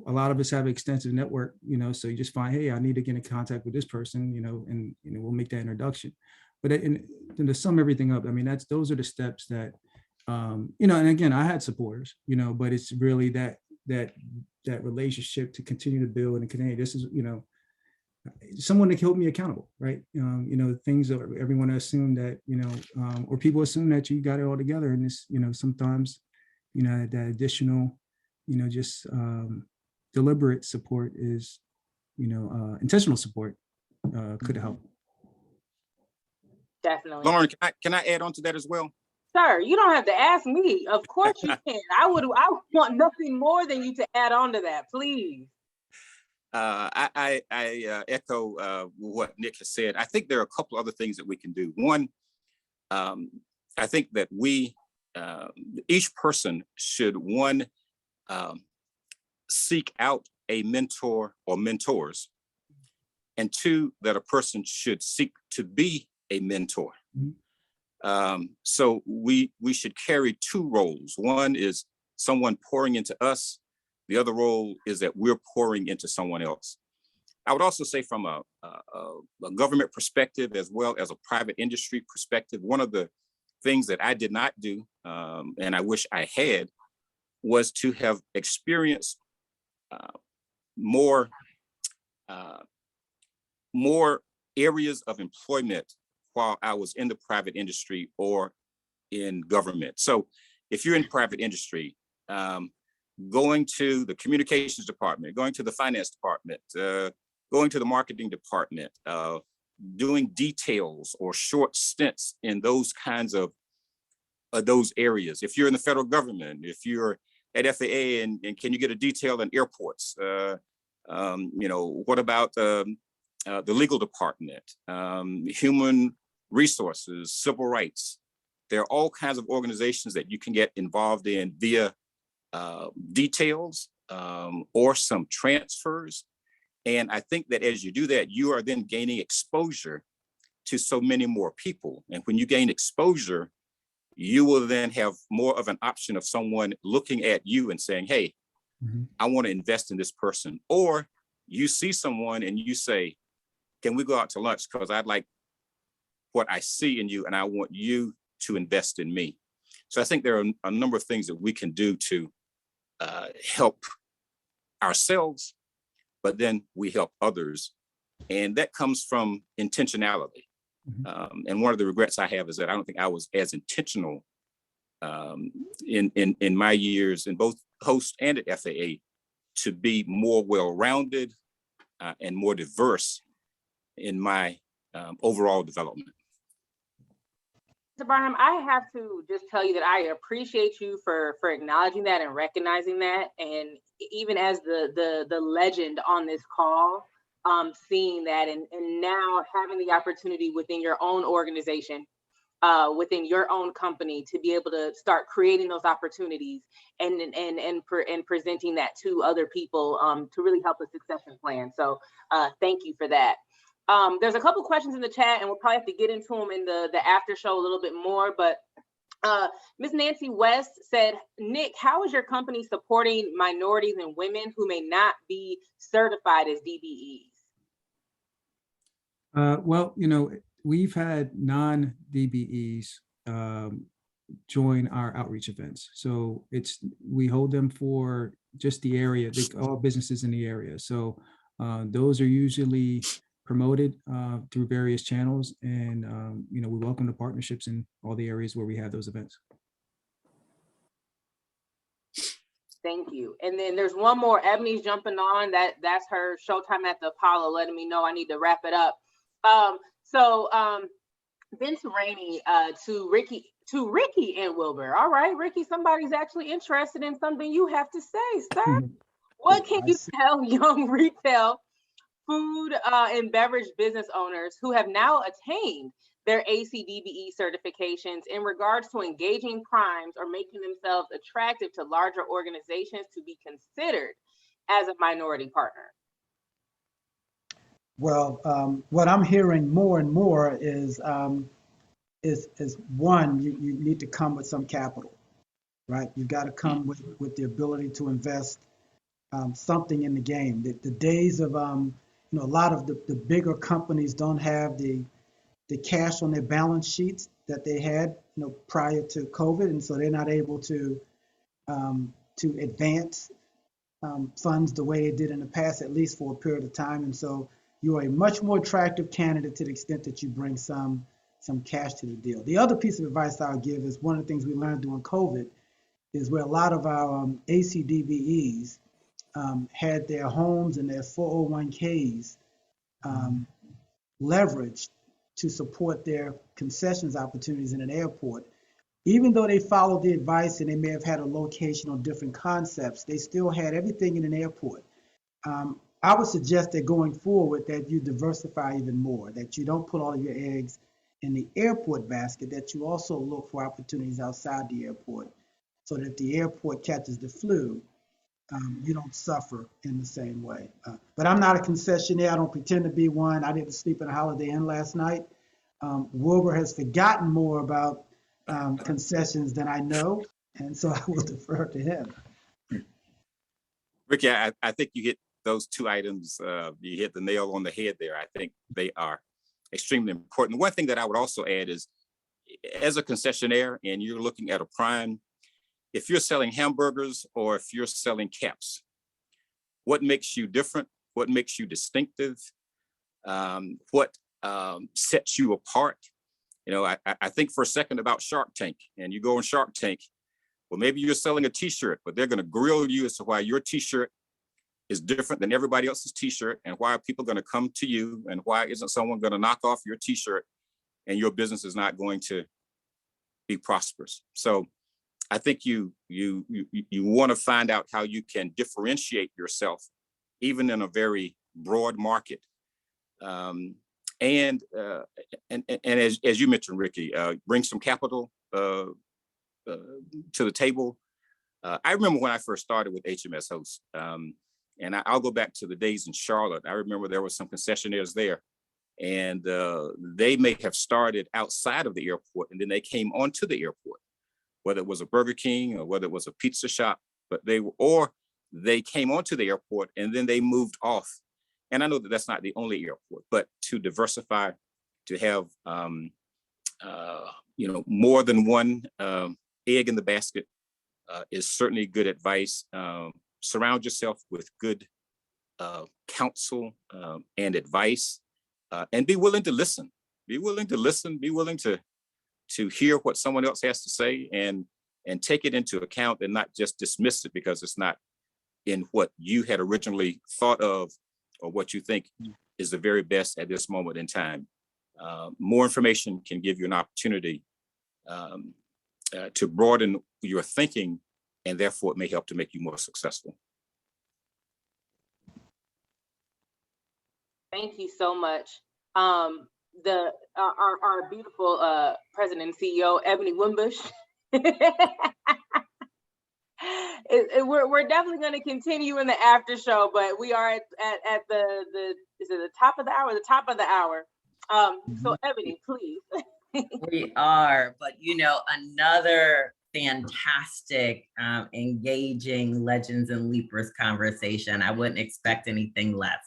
a lot of us have an extensive network, so you just find, hey, I need to get in contact with this person, and we'll make that introduction. But to sum everything up, those are the steps that, and again, I had supporters, but it's really that relationship to continue to build and connect. This is, someone to hold me accountable, right? Things that everyone assumed that, or people assume that you got it all together, and this, sometimes, that additional, just deliberate support is, intentional support could help.
Definitely.
Lauryn, can I add on to that as well?
Sir, you don't have to ask me. Of course you can. I want nothing more than you to add on to that, please.
I echo what Nick has said. I think there are a couple other things that we can do. One, I think that each person should, seek out a mentor or mentors, and two, that a person should seek to be a mentor. So we should carry two roles. One is someone pouring into us. The other role is that we're pouring into someone else. I would also say, from a government perspective, as well as a private industry perspective, one of the things that I did not do, and I wish I had, was to have experienced more areas of employment while I was in the private industry or in government. So if you're in private industry, going to the communications department, going to the finance department, going to the marketing department, doing details or short stints in those kinds of those areas. If you're in the federal government, if you're at FAA and can you get a detail in airports? What about the legal department, human resources, civil rights? There are all kinds of organizations that you can get involved in via details or some transfers. And I think that as you do that, you are then gaining exposure to so many more people. And when you gain exposure, you will then have more of an option of someone looking at you and saying, hey, I want to invest in this person. Or you see someone and you say, can we go out to lunch? Because I'd like what I see in you and I want you to invest in me. So I think there are a number of things that we can do to help ourselves, but then we help others. And that comes from intentionality. And one of the regrets I have is that I don't think I was as intentional in my years in both host and at FAA to be more well-rounded and more diverse in my overall development.
Mr. Barham, I have to just tell you that I appreciate you for acknowledging that and recognizing that. And even as the legend on this call, seeing that and now having the opportunity within your own organization, within your own company to be able to start creating those opportunities and presenting that to other people to really help the succession plan. So thank you for that. There's a couple questions in the chat and we'll probably have to get into them in the after show a little bit more, but Ms. Nancy West said, Nick, how is your company supporting minorities and women who may not be certified as DBEs?
Well, we've had non-DBEs join our outreach events. So we hold them for just the area, all businesses in the area. So those are usually promoted through various channels, and we welcome the partnerships in all the areas where we have those events.
Thank you. And then there's one more. Ebony's jumping on. That's her showtime at the Apollo, letting me know I need to wrap it up. Vince Rainey to Ricky and Wilbur. All right, Ricky, somebody's actually interested in something you have to say, sir. What can you tell young retail, food, and beverage business owners who have now attained their ACDBE certifications in regards to engaging primes or making themselves attractive to larger organizations to be considered as a minority partner?
Well, what I'm hearing more and more is one, you need to come with some capital, right? You've got to come with the ability to invest something in the game. The days of, a lot of the bigger companies don't have the cash on their balance sheets that they had, prior to COVID, and so they're not able to advance funds the way they did in the past, at least for a period of time. And so you are a much more attractive candidate to the extent that you bring some cash to the deal. The other piece of advice I'll give is one of the things we learned during COVID is where a lot of our ACDBEs had their homes and their 401ks leveraged to support their concessions opportunities in an airport. Even though they followed the advice and they may have had a location on different concepts, they still had everything in an airport. I would suggest that going forward that you diversify even more, that you don't put all of your eggs in the airport basket, that you also look for opportunities outside the airport so that if the airport catches the flu, you don't suffer in the same way. But I'm not a concessionaire. I don't pretend to be one. I didn't sleep in a Holiday Inn last night. Wilbur has forgotten more about concessions than I know, and so I will defer to him.
Ricky, I think you hit those two items, you hit the nail on the head there. I think they are extremely important. One thing that I would also add is, as a concessionaire and you're looking at a prime, if you're selling hamburgers or if you're selling caps, what makes you different? What makes you distinctive? What sets you apart? I think for a second about Shark Tank, and you go on Shark Tank, well, maybe you're selling a t-shirt, but they're going to grill you as to why your t-shirt is different than everybody else's t-shirt, and why are people going to come to you, and why isn't someone going to knock off your t-shirt and your business is not going to be prosperous? So I think you want to find out how you can differentiate yourself, even in a very broad market. And as you mentioned, Ricky, bring some capital to the table. I remember when I first started with HMS Host, and I'll go back to the days in Charlotte. I remember there were some concessionaires there, and they may have started outside of the airport, and then they came onto the airport, whether it was a Burger King or whether it was a pizza shop, but they came onto the airport and then they moved off. And I know that that's not the only airport, but to diversify, to have more than one egg in the basket is certainly good advice. Surround yourself with good counsel and advice, and be willing to listen. Be willing to listen. Be willing to hear what someone else has to say, and take it into account, and not just dismiss it because it's not in what you had originally thought of or what you think is the very best at this moment in time. More information can give you an opportunity to broaden your thinking, and therefore it may help to make you more successful.
Thank you so much. Our beautiful president and CEO, Ebony Wimbush. We're definitely going to continue in the after show, but we are at the top of the hour? The top of the hour. So Ebony, please.
We are, but another fantastic, engaging Legends and Leapers conversation. I wouldn't expect anything less.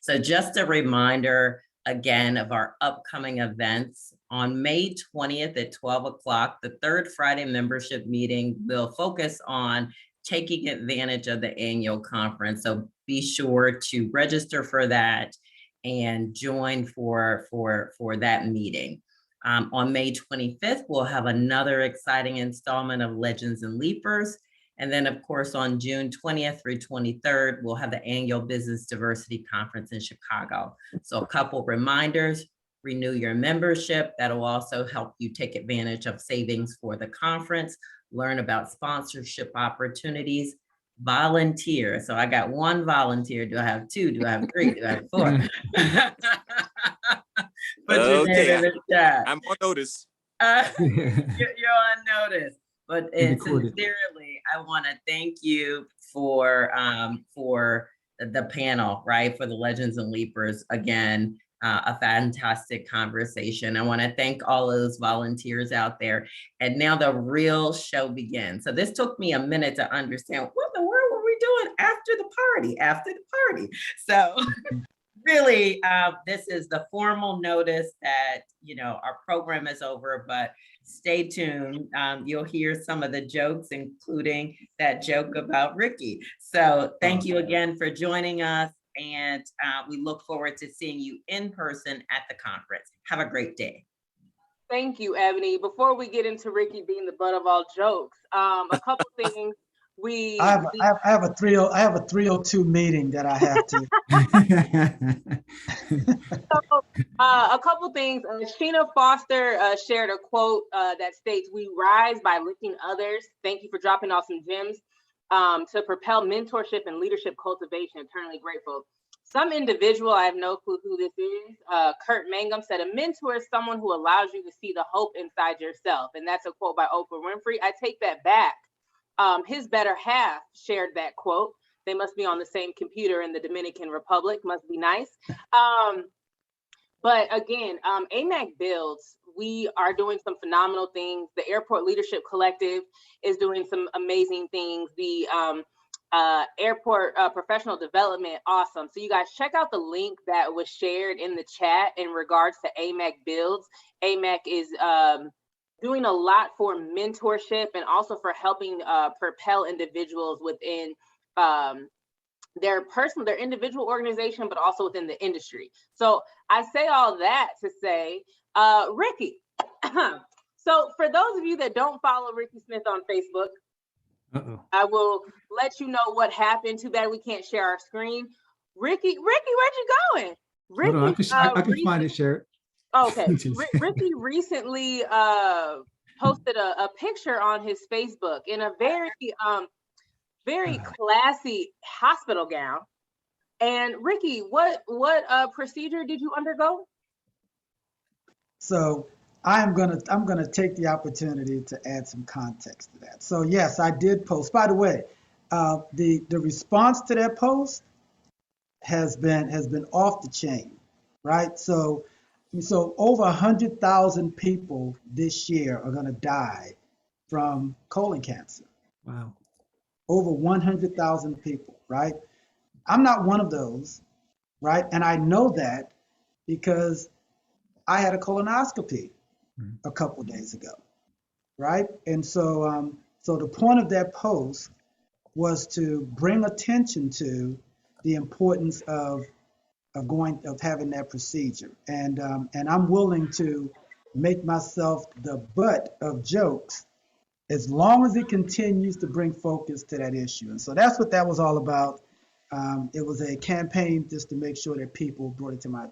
So just a reminder again of our upcoming events. On May 20th at 12 o'clock, the third Friday membership meeting will focus on taking advantage of the annual conference. So be sure to register for that and join for that meeting. On May 25th, we'll have another exciting installment of Legends and Leapers. And then, of course, on June 20th through 23rd, we'll have the annual Business Diversity Conference in Chicago. So a couple reminders: renew your membership. That'll also help you take advantage of savings for the conference, learn about sponsorship opportunities, volunteer. So I got one volunteer. Do I have two? Do I have three? Do I have four?
Okay, I'm on notice.
You're on notice. But sincerely, I want to thank you for the panel, right? For the Legends and Leapers. Again, a fantastic conversation. I want to thank all of those volunteers out there. And now the real show begins. So this took me a minute to understand what in the world were we doing after the party. So really, this is the formal notice that, our program is over, but stay tuned. You'll hear some of the jokes, including that joke about Ricky. So thank you again for joining us. And we look forward to seeing you in person at the conference. Have a great day.
Thank you, Ebony. Before we get into Ricky being the butt of all jokes, a couple things. I
have a 302 meeting that I have to.
So, a couple things. Sheena Foster shared a quote that states, "We rise by lifting others." Thank you for dropping off some gems. To propel mentorship and leadership cultivation. Eternally grateful. Some individual, I have no clue who this is, Kurt Mangum, said, "A mentor is someone who allows you to see the hope inside yourself." And that's a quote by Oprah Winfrey. I take that back. His better half shared that quote. They must be on the same computer in the Dominican Republic. Must be nice. But again, Amac builds. We are doing some phenomenal things. The Airport Leadership Collective is doing some amazing things. The Airport Professional Development, awesome. So you guys check out the link that was shared in the chat in regards to Amac builds. Amac is doing a lot for mentorship and also for helping propel individuals within their individual organization, but also within the industry. So I say all that to say, Ricky. So for those of you that don't follow Ricky Smith on Facebook,
Uh-oh.
I will let you know what happened. Too bad we can't share our screen. Ricky, where'd you going? Ricky,
Hold on, I can find it, share it.
Okay, Ricky recently posted a picture on his Facebook in a very classy hospital gown. And Ricky, what procedure did you undergo?
So I'm gonna take the opportunity to add some context to that. So yes, I did post. By the way, the response to that post has been off the chain, right? So over 100,000 people this year are gonna die from colon cancer.
Wow.
Over 100,000 people, right? I'm not one of those, right? And I know that because I had a colonoscopy a couple days ago, right? And so, so the point of that post was to bring attention to the importance of having that procedure, and I'm willing to make myself the butt of jokes as long as it continues to bring focus to that issue. And so that's what that was all about. It was a campaign just to make sure that people brought it to my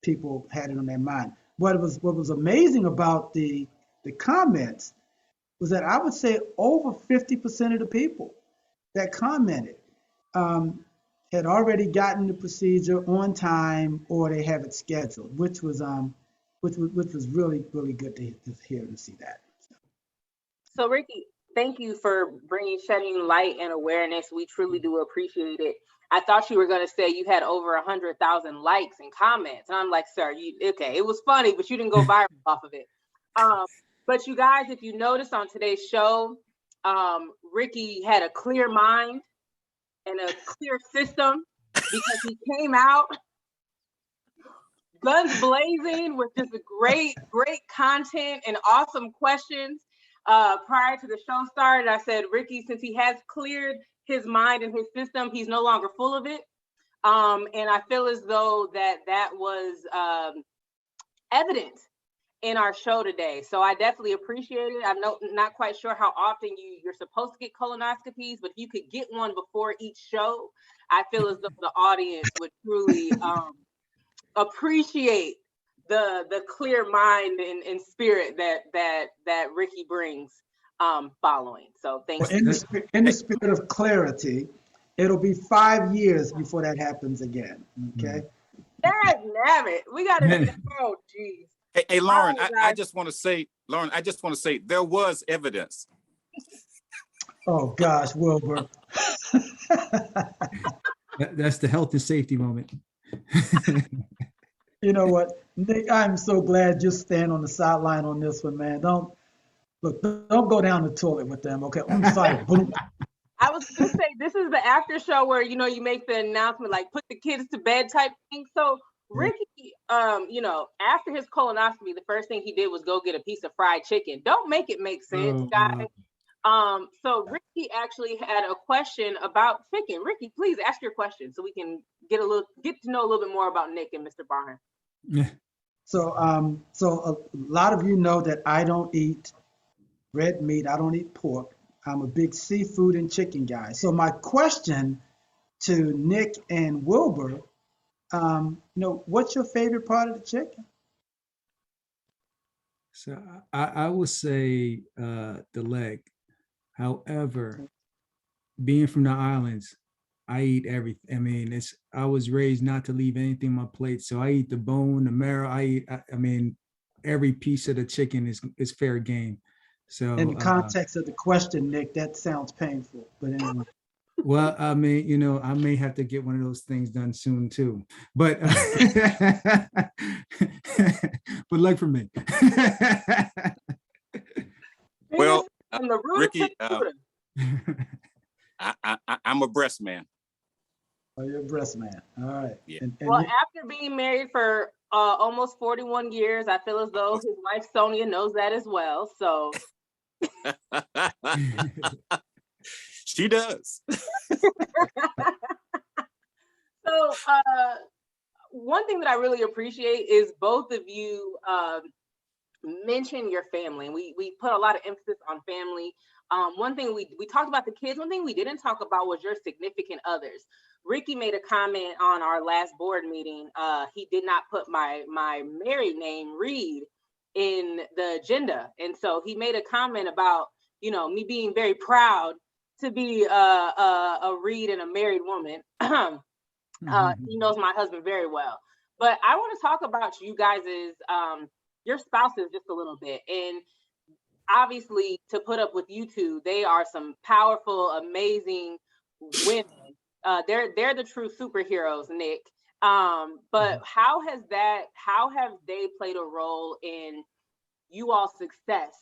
people had it on their mind. What was amazing about the comments was that I would say over 50% of the people that commented had already gotten the procedure on time, or they have it scheduled, which was really good to hear and see that.
So Ricky, thank you for shedding light and awareness. We truly do appreciate it. I thought you were going to say you had over 100,000 likes and comments. And I'm like, sir, okay, it was funny, but you didn't go viral off of it. But you guys, if you notice on today's show, Ricky had a clear mind and a clear system, because he came out guns blazing with just great content and awesome questions. Prior to the show started, I said, Ricky, since he has cleared his mind and his system, he's no longer full of it. And I feel as though that was evident in our show today. So I definitely appreciate it. I'm not quite sure how often you're supposed to get colonoscopies, but if you could get one before each show, I feel as though the audience would truly appreciate the clear mind and spirit that Ricky brings following. So thank you.
In the spirit of clarity, it'll be 5 years before that happens again. Okay.
Damn it. We got to oh geez.
Hey, Lauryn, I just want to say, there was evidence.
Oh gosh, Wilbur.
That's the health and safety moment.
You know what, Nick, I'm so glad you stand on the sideline on this one, man. Don't go down the toilet with them, okay? I'm sorry.
I was gonna say, this is the after show where, you make the announcement, like put the kids to bed type thing. So Ricky, after his colonoscopy, the first thing he did was go get a piece of fried chicken. Don't make it make sense, guys. So Ricky actually had a question about chicken. Ricky, please ask your question so we can get to know a little bit more about Nick and Mr. Barham.
Yeah.
So a lot of you know that I don't eat red meat. I don't eat pork. I'm a big seafood and chicken guy. So my question to Nick and Wilbur, what's your favorite part of the chicken?
So I would say the leg. However, being from the islands, I eat everything. I mean, I was raised not to leave anything on my plate. So I eat the bone, the marrow. I mean, every piece of the chicken is fair game. So
in the context of the question, Nick, that sounds painful, but anyway.
Well, I mean, I may have to get one of those things done soon too, but but luck for me.
Well, Ricky, I'm a breast man.
Oh, you're a breast man. All right.
Yeah.
And
well, after being married for almost 41 years, I feel as though his wife Sonia knows that as well. So
she does.
So one thing that I really appreciate is both of you mention your family. We put a lot of emphasis on family One thing we talked about the kids. One thing we didn't talk about was your significant others. Ricky made a comment on our last board meeting. He did not put my married name, Reed, in the agenda. And so he made a comment about, you know, me being very proud to be a Reed and a married woman. He knows my husband very well. But I want to talk about you guys' your spouses just a little bit. And obviously, to put up with you two, they are some powerful, amazing women. They're the true superheroes, Nick. But how have they played a role in you all's success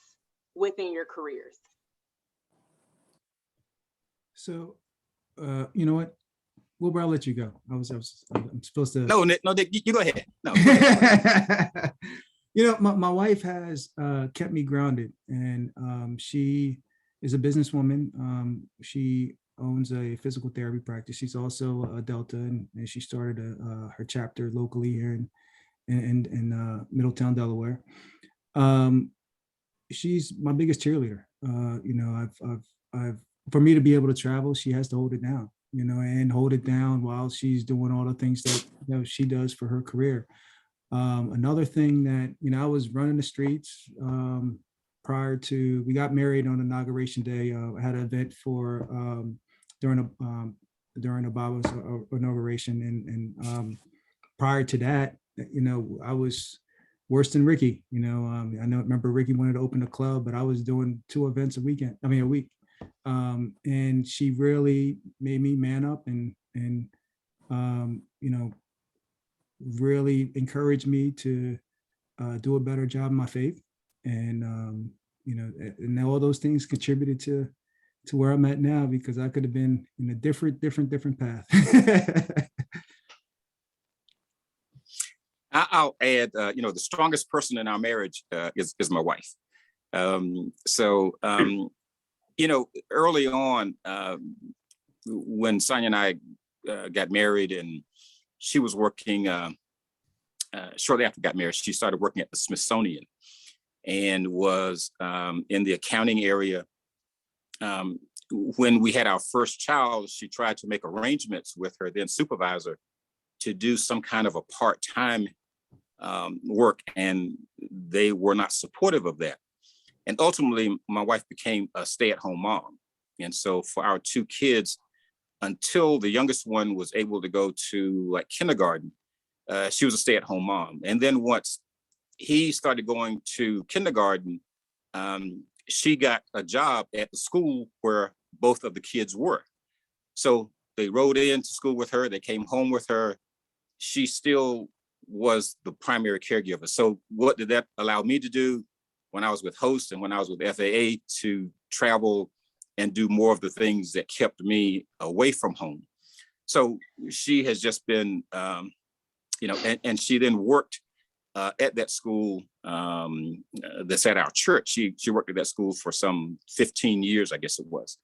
within your careers?
So, you know what, Wilbur, I'll let you go. I'm supposed to.
No, Nick, you go ahead. No.
You know, my wife has kept me grounded, and she is a businesswoman. She owns a physical therapy practice. She's also a Delta, and she started her chapter locally here in Middletown, Delaware. She's my biggest cheerleader. You know, I've for me to be able to travel, she has to hold it down. You know, and hold it down while she's doing all the things that, you know, she does for her career. Another thing that, you know, I was running the streets prior to, we got married on inauguration day. I had an event for during Obama's inauguration, and prior to that, you know, I was worse than Ricky. You know, I remember Ricky wanted to open a club, but I was doing 2 events a week. And she really made me man up and you know, really encouraged me to do a better job in my faith. And, you know, and all those things contributed to where I'm at now, because I could have been in a different path.
I'll add, you know, the strongest person in our marriage is my wife. You know, early on, when Sonia and I got married, and she was working, shortly after we got married, she started working at the Smithsonian and was in the accounting area. When we had our first child, she tried to make arrangements with her then supervisor to do some kind of a part-time work, and they were not supportive of that. And ultimately, my wife became a stay-at-home mom. And so for our 2 kids, until the youngest one was able to go to like kindergarten, she was a stay-at-home mom. And then once he started going to kindergarten, she got a job at the school where both of the kids were. So they rode into school with her, they came home with her. She still was the primary caregiver. So what did that allow me to do? When I was with Host and when I was with FAA, to travel and do more of the things that kept me away from home. So she has just been, you know, and she then worked at that school that's at our church. She worked at that school for some 15 years, I guess it was.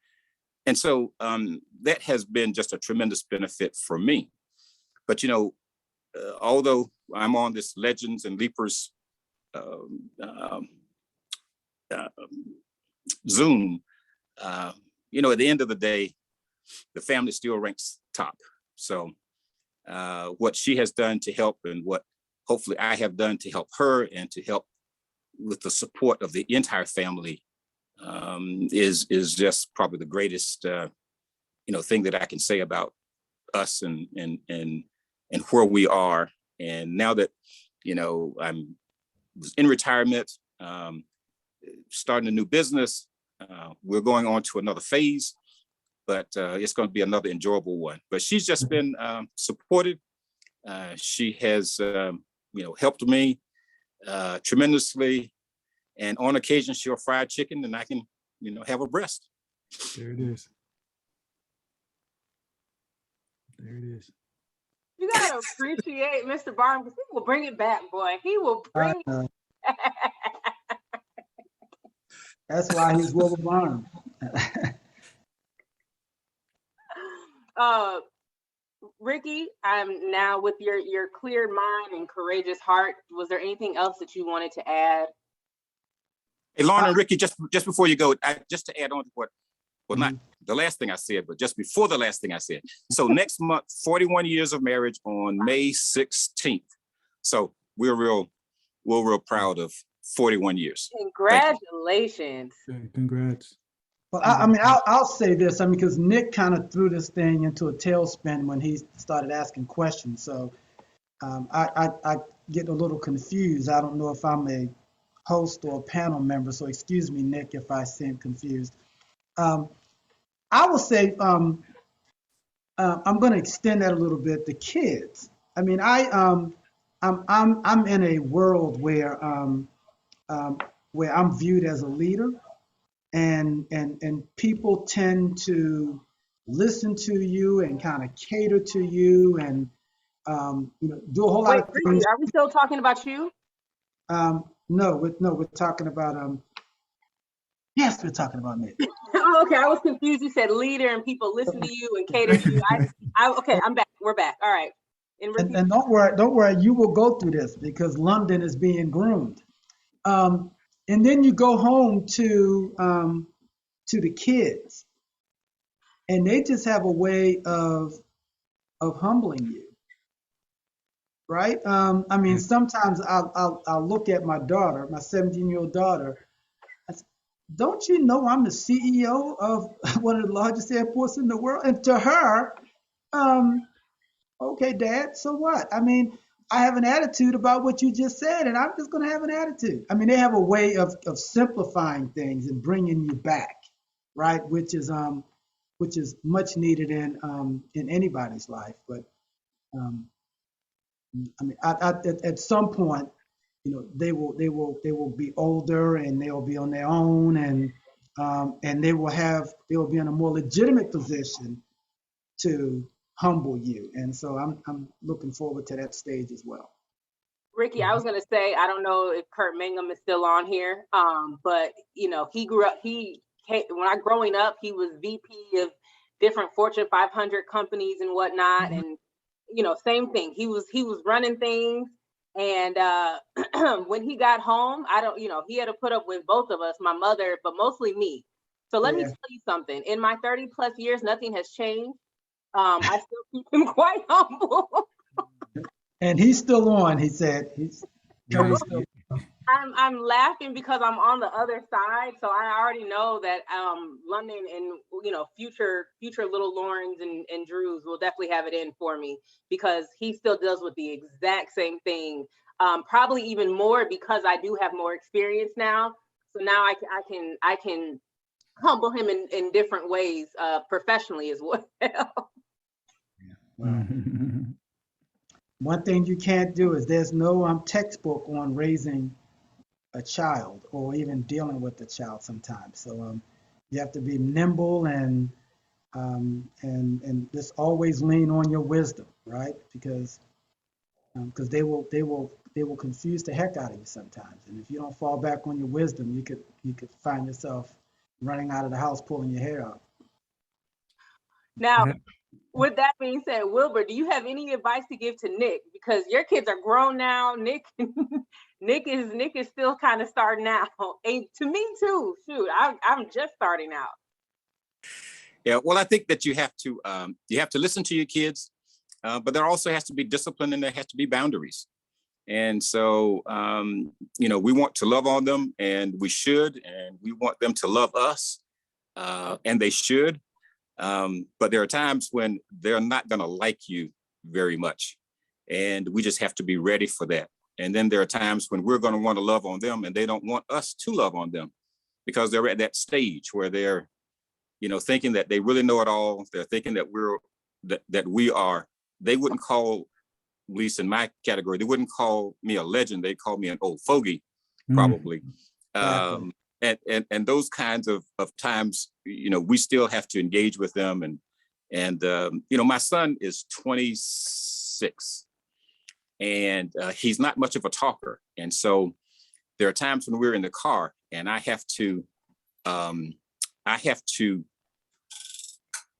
And so that has been just a tremendous benefit for me. But, you know, although I'm on this Legends and Leapers Zoom, you know, at the end of the day, the family still ranks top. So what she has done to help, and what hopefully I have done to help her and to help with the support of the entire family, is just probably the greatest you know, thing that I can say about us and where we are. And now that, you know, I'm in retirement, starting a new business, we're going on to another phase, but it's going to be another enjoyable one. But she's just been supportive. She has, you know, helped me tremendously. And on occasion, she'll fry chicken and I can, you know, have a breast.
There it is. There it is.
You gotta appreciate Mr. Barham, because he will bring it back, boy. He will bring it back.
That's why he's Wilbur Barham.
Ricky, I'm now with your clear mind and courageous heart. Was there anything else that you wanted to add?
Hey, Lauryn and Ricky, just before you go, just to add on to what, well, not the last thing I said, but just before the last thing I said. So next month, 41 years of marriage on May 16th. So we're real proud of 41 years.
Congratulations.
Okay, congrats.
Well, I mean, I'll say this, I mean, because Nick kind of threw this thing into a tailspin when he started asking questions. So I get a little confused. I don't know if I'm a host or a panel member, so excuse me, Nick, if I seem confused. I will say I'm going to extend that a little bit. The kids. I mean, I'm in a world where I'm viewed as a leader, and people tend to listen to you and kind of cater to you, and do a whole lot of things.
Are we still talking about you?
No, we're talking about yes, we're talking about me.
Oh, okay, I was confused. You said leader and people listen to you and cater to you. Okay, I'm back. We're back. All right.
And don't worry, you will go through this because London is being groomed. And then you go home to the kids, and they just have a way of humbling you, right? I mean, sometimes I'll look at my daughter, my 17-year-old daughter. I say, don't you know I'm the CEO of one of the largest airports in the world? And to her, okay, Dad, so what? I mean, I have an attitude about what you just said, and I'm just going to have an attitude. I mean, they have a way of simplifying things and bringing you back, right? Which is much needed in anybody's life. But I mean, at some point, they will be older and they'll be on their own, and they will be in a more legitimate position to humble you. And so I'm looking forward to that stage as well.
Ricky, I was going to say, I don't know if Kurt Mangum is still on here, but he grew up, growing up, he was VP of different Fortune 500 companies and whatnot. And, same thing. He was running things. And when he got home, he had to put up with both of us, my mother, but mostly me. So let me tell you something. In my 30 plus years, nothing has changed. I still keep him quite humble.
And he's still on, he said.
I'm laughing because I'm on the other side, so I already know that London and future little Lauryns and Drews will definitely have it in for me, because he still deals with the exact same thing, probably even more because I do have more experience now. So now I can humble him in different ways, professionally as well.
Well, one thing you can't do is there's no textbook on raising a child or even dealing with a child sometimes. So you have to be nimble and just always lean on your wisdom, right? Because they will confuse the heck out of you sometimes. And if you don't fall back on your wisdom, you could find yourself running out of the house pulling your hair out.
Now, with that being said, Wilbur, do you have any advice to give to Nick? Because your kids are grown now. Nick is still kind of starting out. And to me too. Shoot, I'm just starting out.
Yeah, well, I think that you have to listen to your kids, but there also has to be discipline and there has to be boundaries. And so, we want to love on them, and we should, and we want them to love us, and they should. But there are times when they're not going to like you very much, and we just have to be ready for that. And then there are times when we're going to want to love on them, and they don't want us to love on them, because they're at that stage where they're, thinking that they really know it all. They're thinking that we are. They wouldn't call, at least in my category, they wouldn't call me a legend. They call me an old fogey, probably. And those kinds of times, we still have to engage with them. And my son is 26, and he's not much of a talker. And so there are times when we're in the car, and I have to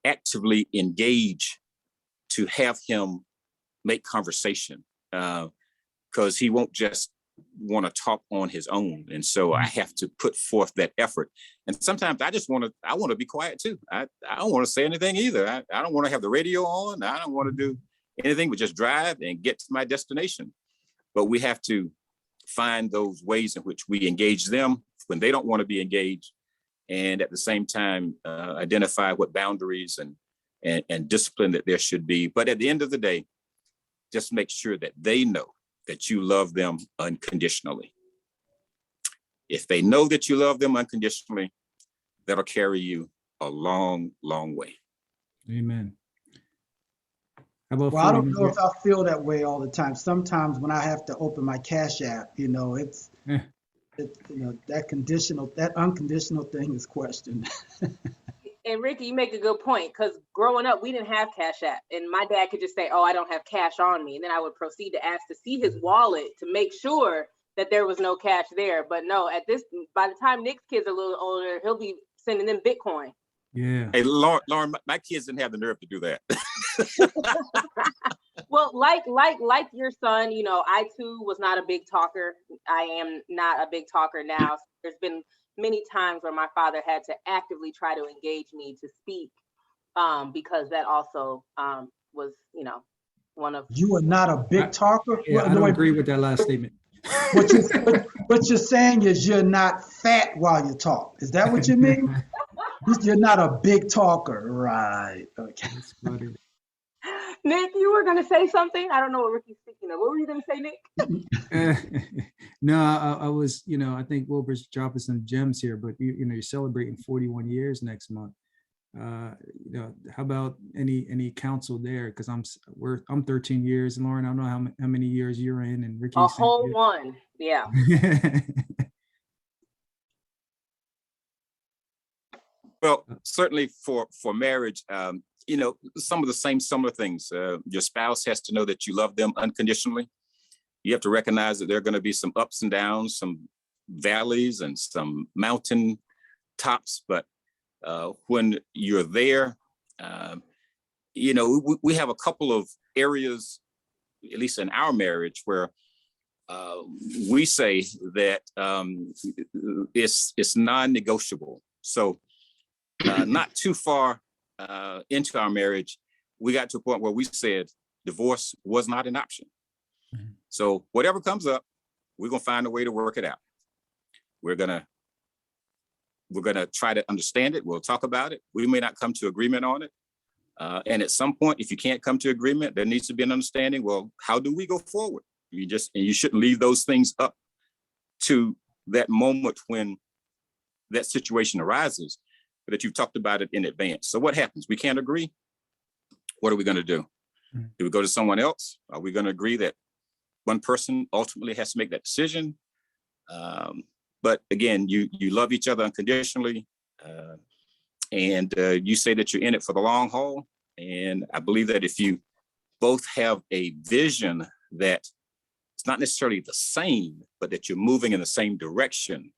actively engage to have him make conversation, because he won't just want to talk on his own. And so I have to put forth that effort. And sometimes I want to be quiet too. I don't want to say anything either. I don't want to have the radio on. I don't want to do anything but just drive and get to my destination. But we have to find those ways in which we engage them when they don't want to be engaged. And at the same time, identify what boundaries and discipline that there should be. But at the end of the day, just make sure that they know that you love them unconditionally. If they know that you love them unconditionally, that'll carry you a long, long way.
Amen. How about
Well, I don't know if I feel that way all the time. Sometimes when I have to open my Cash App, it's that unconditional thing is questioned.
And Ricky, you make a good point, because growing up, we didn't have Cash App, and my dad could just say, "Oh, I don't have cash on me," and then I would proceed to ask to see his wallet to make sure that there was no cash there. But no, by the time Nick's kids are a little older, he'll be sending them Bitcoin.
Yeah.
Hey, Lauryn, my kids didn't have the nerve to do that.
Well, like your son, I too was not a big talker. I am not a big talker now. So there's been many times where my father had to actively try to engage me to speak, because that also was, one of.
You are not a big talker?
Yeah, I don't agree with that last statement.
What you're saying is you're not fat while you talk. Is that what you mean? You're not a big talker, right? Okay.
Nick, you were going to say something? I don't know what Ricky's speaking of. What were you going to say, Nick?
No, I was, I think Wilbur's dropping some gems here, but you're celebrating 41 years next month. How about any counsel there? Because I'm 13 years, and Lauryn, I don't know how many years you're in, and Ricky.
A whole one, yeah.
Well, certainly for marriage, some of the same similar things. Your spouse has to know that you love them unconditionally. You have to recognize that there are going to be some ups and downs, some valleys and some mountain tops. But when you're there, we have a couple of areas, at least in our marriage, where we say that it's non-negotiable. So not too far into our marriage, we got to a point where we said divorce was not an option. Mm-hmm. So whatever comes up, we're gonna find a way to work it out. We're gonna try to understand it. We'll talk about it. We may not come to agreement on it. And at some point, if you can't come to agreement, there needs to be an understanding. Well, how do we go forward? You shouldn't leave those things up to that moment when that situation arises, but that you've talked about it in advance. So what happens? We can't agree. What are we going to do? Do we go to someone else? Are we going to agree that one person ultimately has to make that decision? But again, you love each other unconditionally. And you say that you're in it for the long haul. And I believe that if you both have a vision that it's not necessarily the same, but that you're moving in the same direction,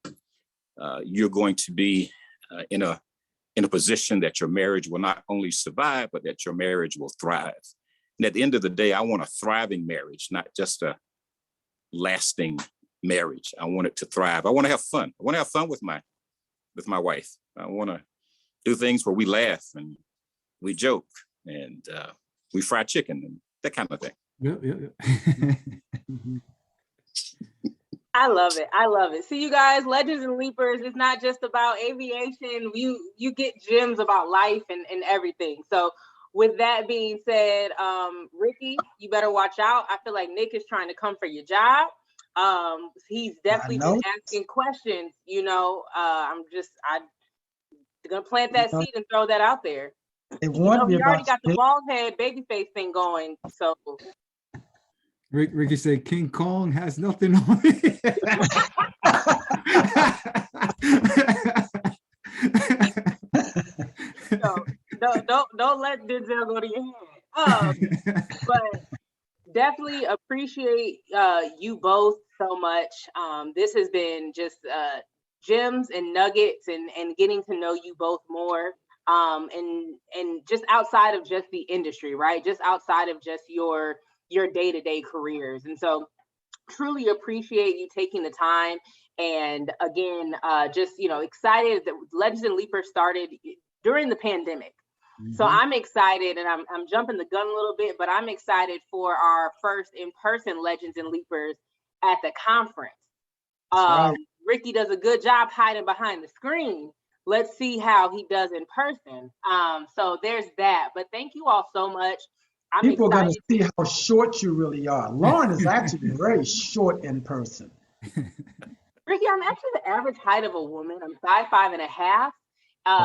you're going to be in a position that your marriage will not only survive, but that your marriage will thrive. And at the end of the day, I want a thriving marriage, not just a lasting marriage. I want it to thrive. I want to have fun. I want to have fun with my wife. I want to do things where we laugh and we joke and we fry chicken and that kind of thing.
Yeah.
I love it. I love it. See, you guys, Legends and Leapers, it's not just about aviation. You get gems about life and everything. So with that being said, Ricky, you better watch out. I feel like Nick is trying to come for your job. He's definitely been asking questions, I'm gonna plant that seed and throw that out there.
They want me
he already got the bald head baby face thing going. So
Ricky said King Kong has nothing on it.
Don't let Denzel go to your head. But definitely appreciate you both so much. This has been just gems and nuggets and getting to know you both more. And just outside of just the industry, right? Just outside of just your day-to-day careers. And so truly appreciate you taking the time. And again, just, excited that Legends and Leapers started during the pandemic. So I'm excited, and I'm jumping the gun a little bit, but I'm excited for our first in-person Legends and Leapers at the conference.
Right.
Ricky does a good job hiding behind the screen. Let's see how he does in person. So there's that. But thank you all so much. I'm
People are going
excited.
to see how short you really are. Lauryn is actually very short in person.
Ricky, I'm actually the average height of a woman. I'm 5'5.5".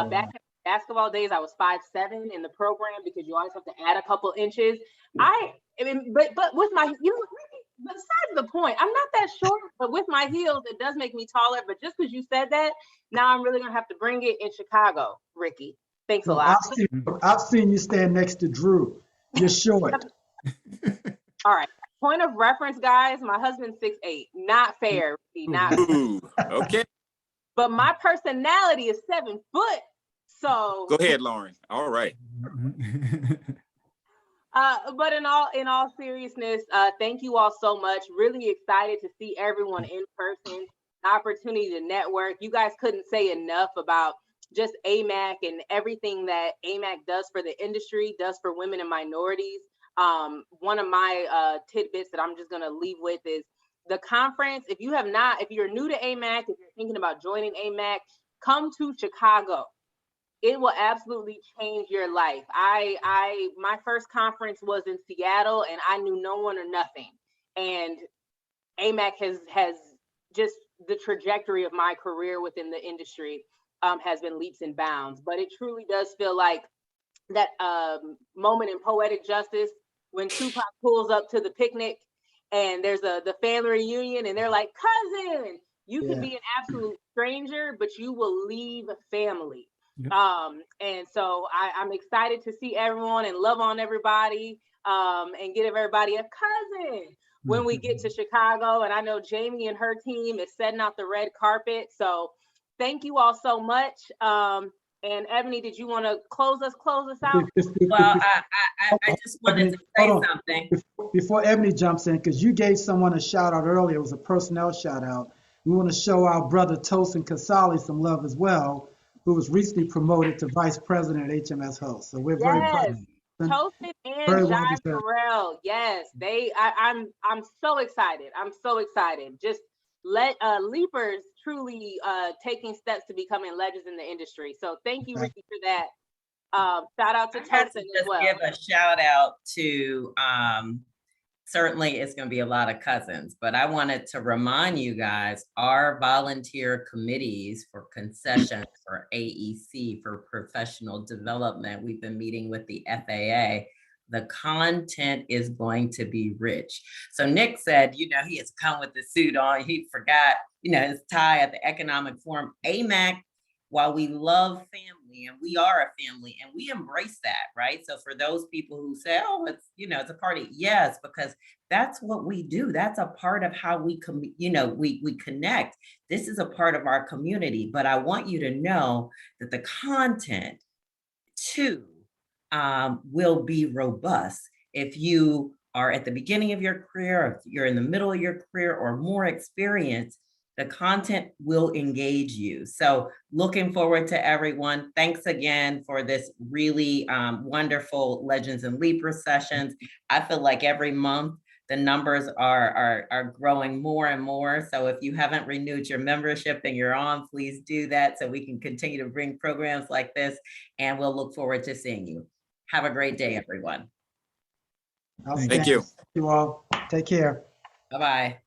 Back in basketball days, I was 5'7" in the program because you always have to add a couple inches. But with my, besides the point, I'm not that short, but with my heels, it does make me taller. But just because you said that, now I'm really gonna have to bring it in Chicago, Ricky. Thanks a lot.
I've seen you stand next to Drew. You're short.
All right. Point of reference, guys. My husband's 6'8". Not fair, Ricky. Not fair.
Ooh, okay.
But my personality is 7 foot. So
Go ahead, Lauryn. All right.
But in all seriousness, thank you all so much. Really excited to see everyone in person. Opportunity to network. You guys couldn't say enough about just AMAC and everything that AMAC does for the industry, does for women and minorities. One of my tidbits that I'm just gonna leave with is the conference. If you're new to AMAC, if you're thinking about joining AMAC, come to Chicago. It will absolutely change your life. My first conference was in Seattle, and I knew no one or nothing. And AMAC has just the trajectory of my career within the industry has been leaps and bounds. But it truly does feel like that moment in Poetic Justice when Tupac pulls up to the picnic and there's the family reunion and they're like, cousin, you could be an absolute stranger, but you will leave family.
Yep.
And so I'm excited to see everyone and love on everybody and give everybody a cousin when we get to Chicago. And I know Jamie and her team is setting out the red carpet. So thank you all so much. And Ebony, did you want to close us out?
Well, I just wanted to say something.
Before Ebony jumps in, because you gave someone a shout out earlier, it was a personnel shout out. We want to show our brother Tosin Kasali some love as well, who was recently promoted to vice president at HMS Host. So we're very proud.
Tosin and John Terrell. Yes, I'm so excited. I'm so excited. Just let Leapers truly taking steps to becoming legends in the industry. So thank you, Ricky, for that. Shout out to Tosin as well.
Give a shout out to certainly it's going to be a lot of cousins, but I wanted to remind you guys, our volunteer committees for concessions for AEC, for professional development, we've been meeting with the FAA. The content is going to be rich. So Nick said, he has come with the suit on. He forgot, his tie at the Economic Forum. AMAC, while we love family and we are a family and we embrace that, right? So for those people who say, oh, it's, it's a party. Yes, because that's what we do. That's a part of how we we connect. This is a part of our community, but I want you to know that the content too will be robust. If you are at the beginning of your career, if you're in the middle of your career or more experienced, the content will engage you. So looking forward to everyone. Thanks again for this really wonderful Legends and Leapers sessions. I feel like every month the numbers are growing more and more. So if you haven't renewed your membership and you're on, please do that so we can continue to bring programs like this. And we'll look forward to seeing you. Have a great day, everyone.
Thank you.
You all. Take care.
Bye-bye.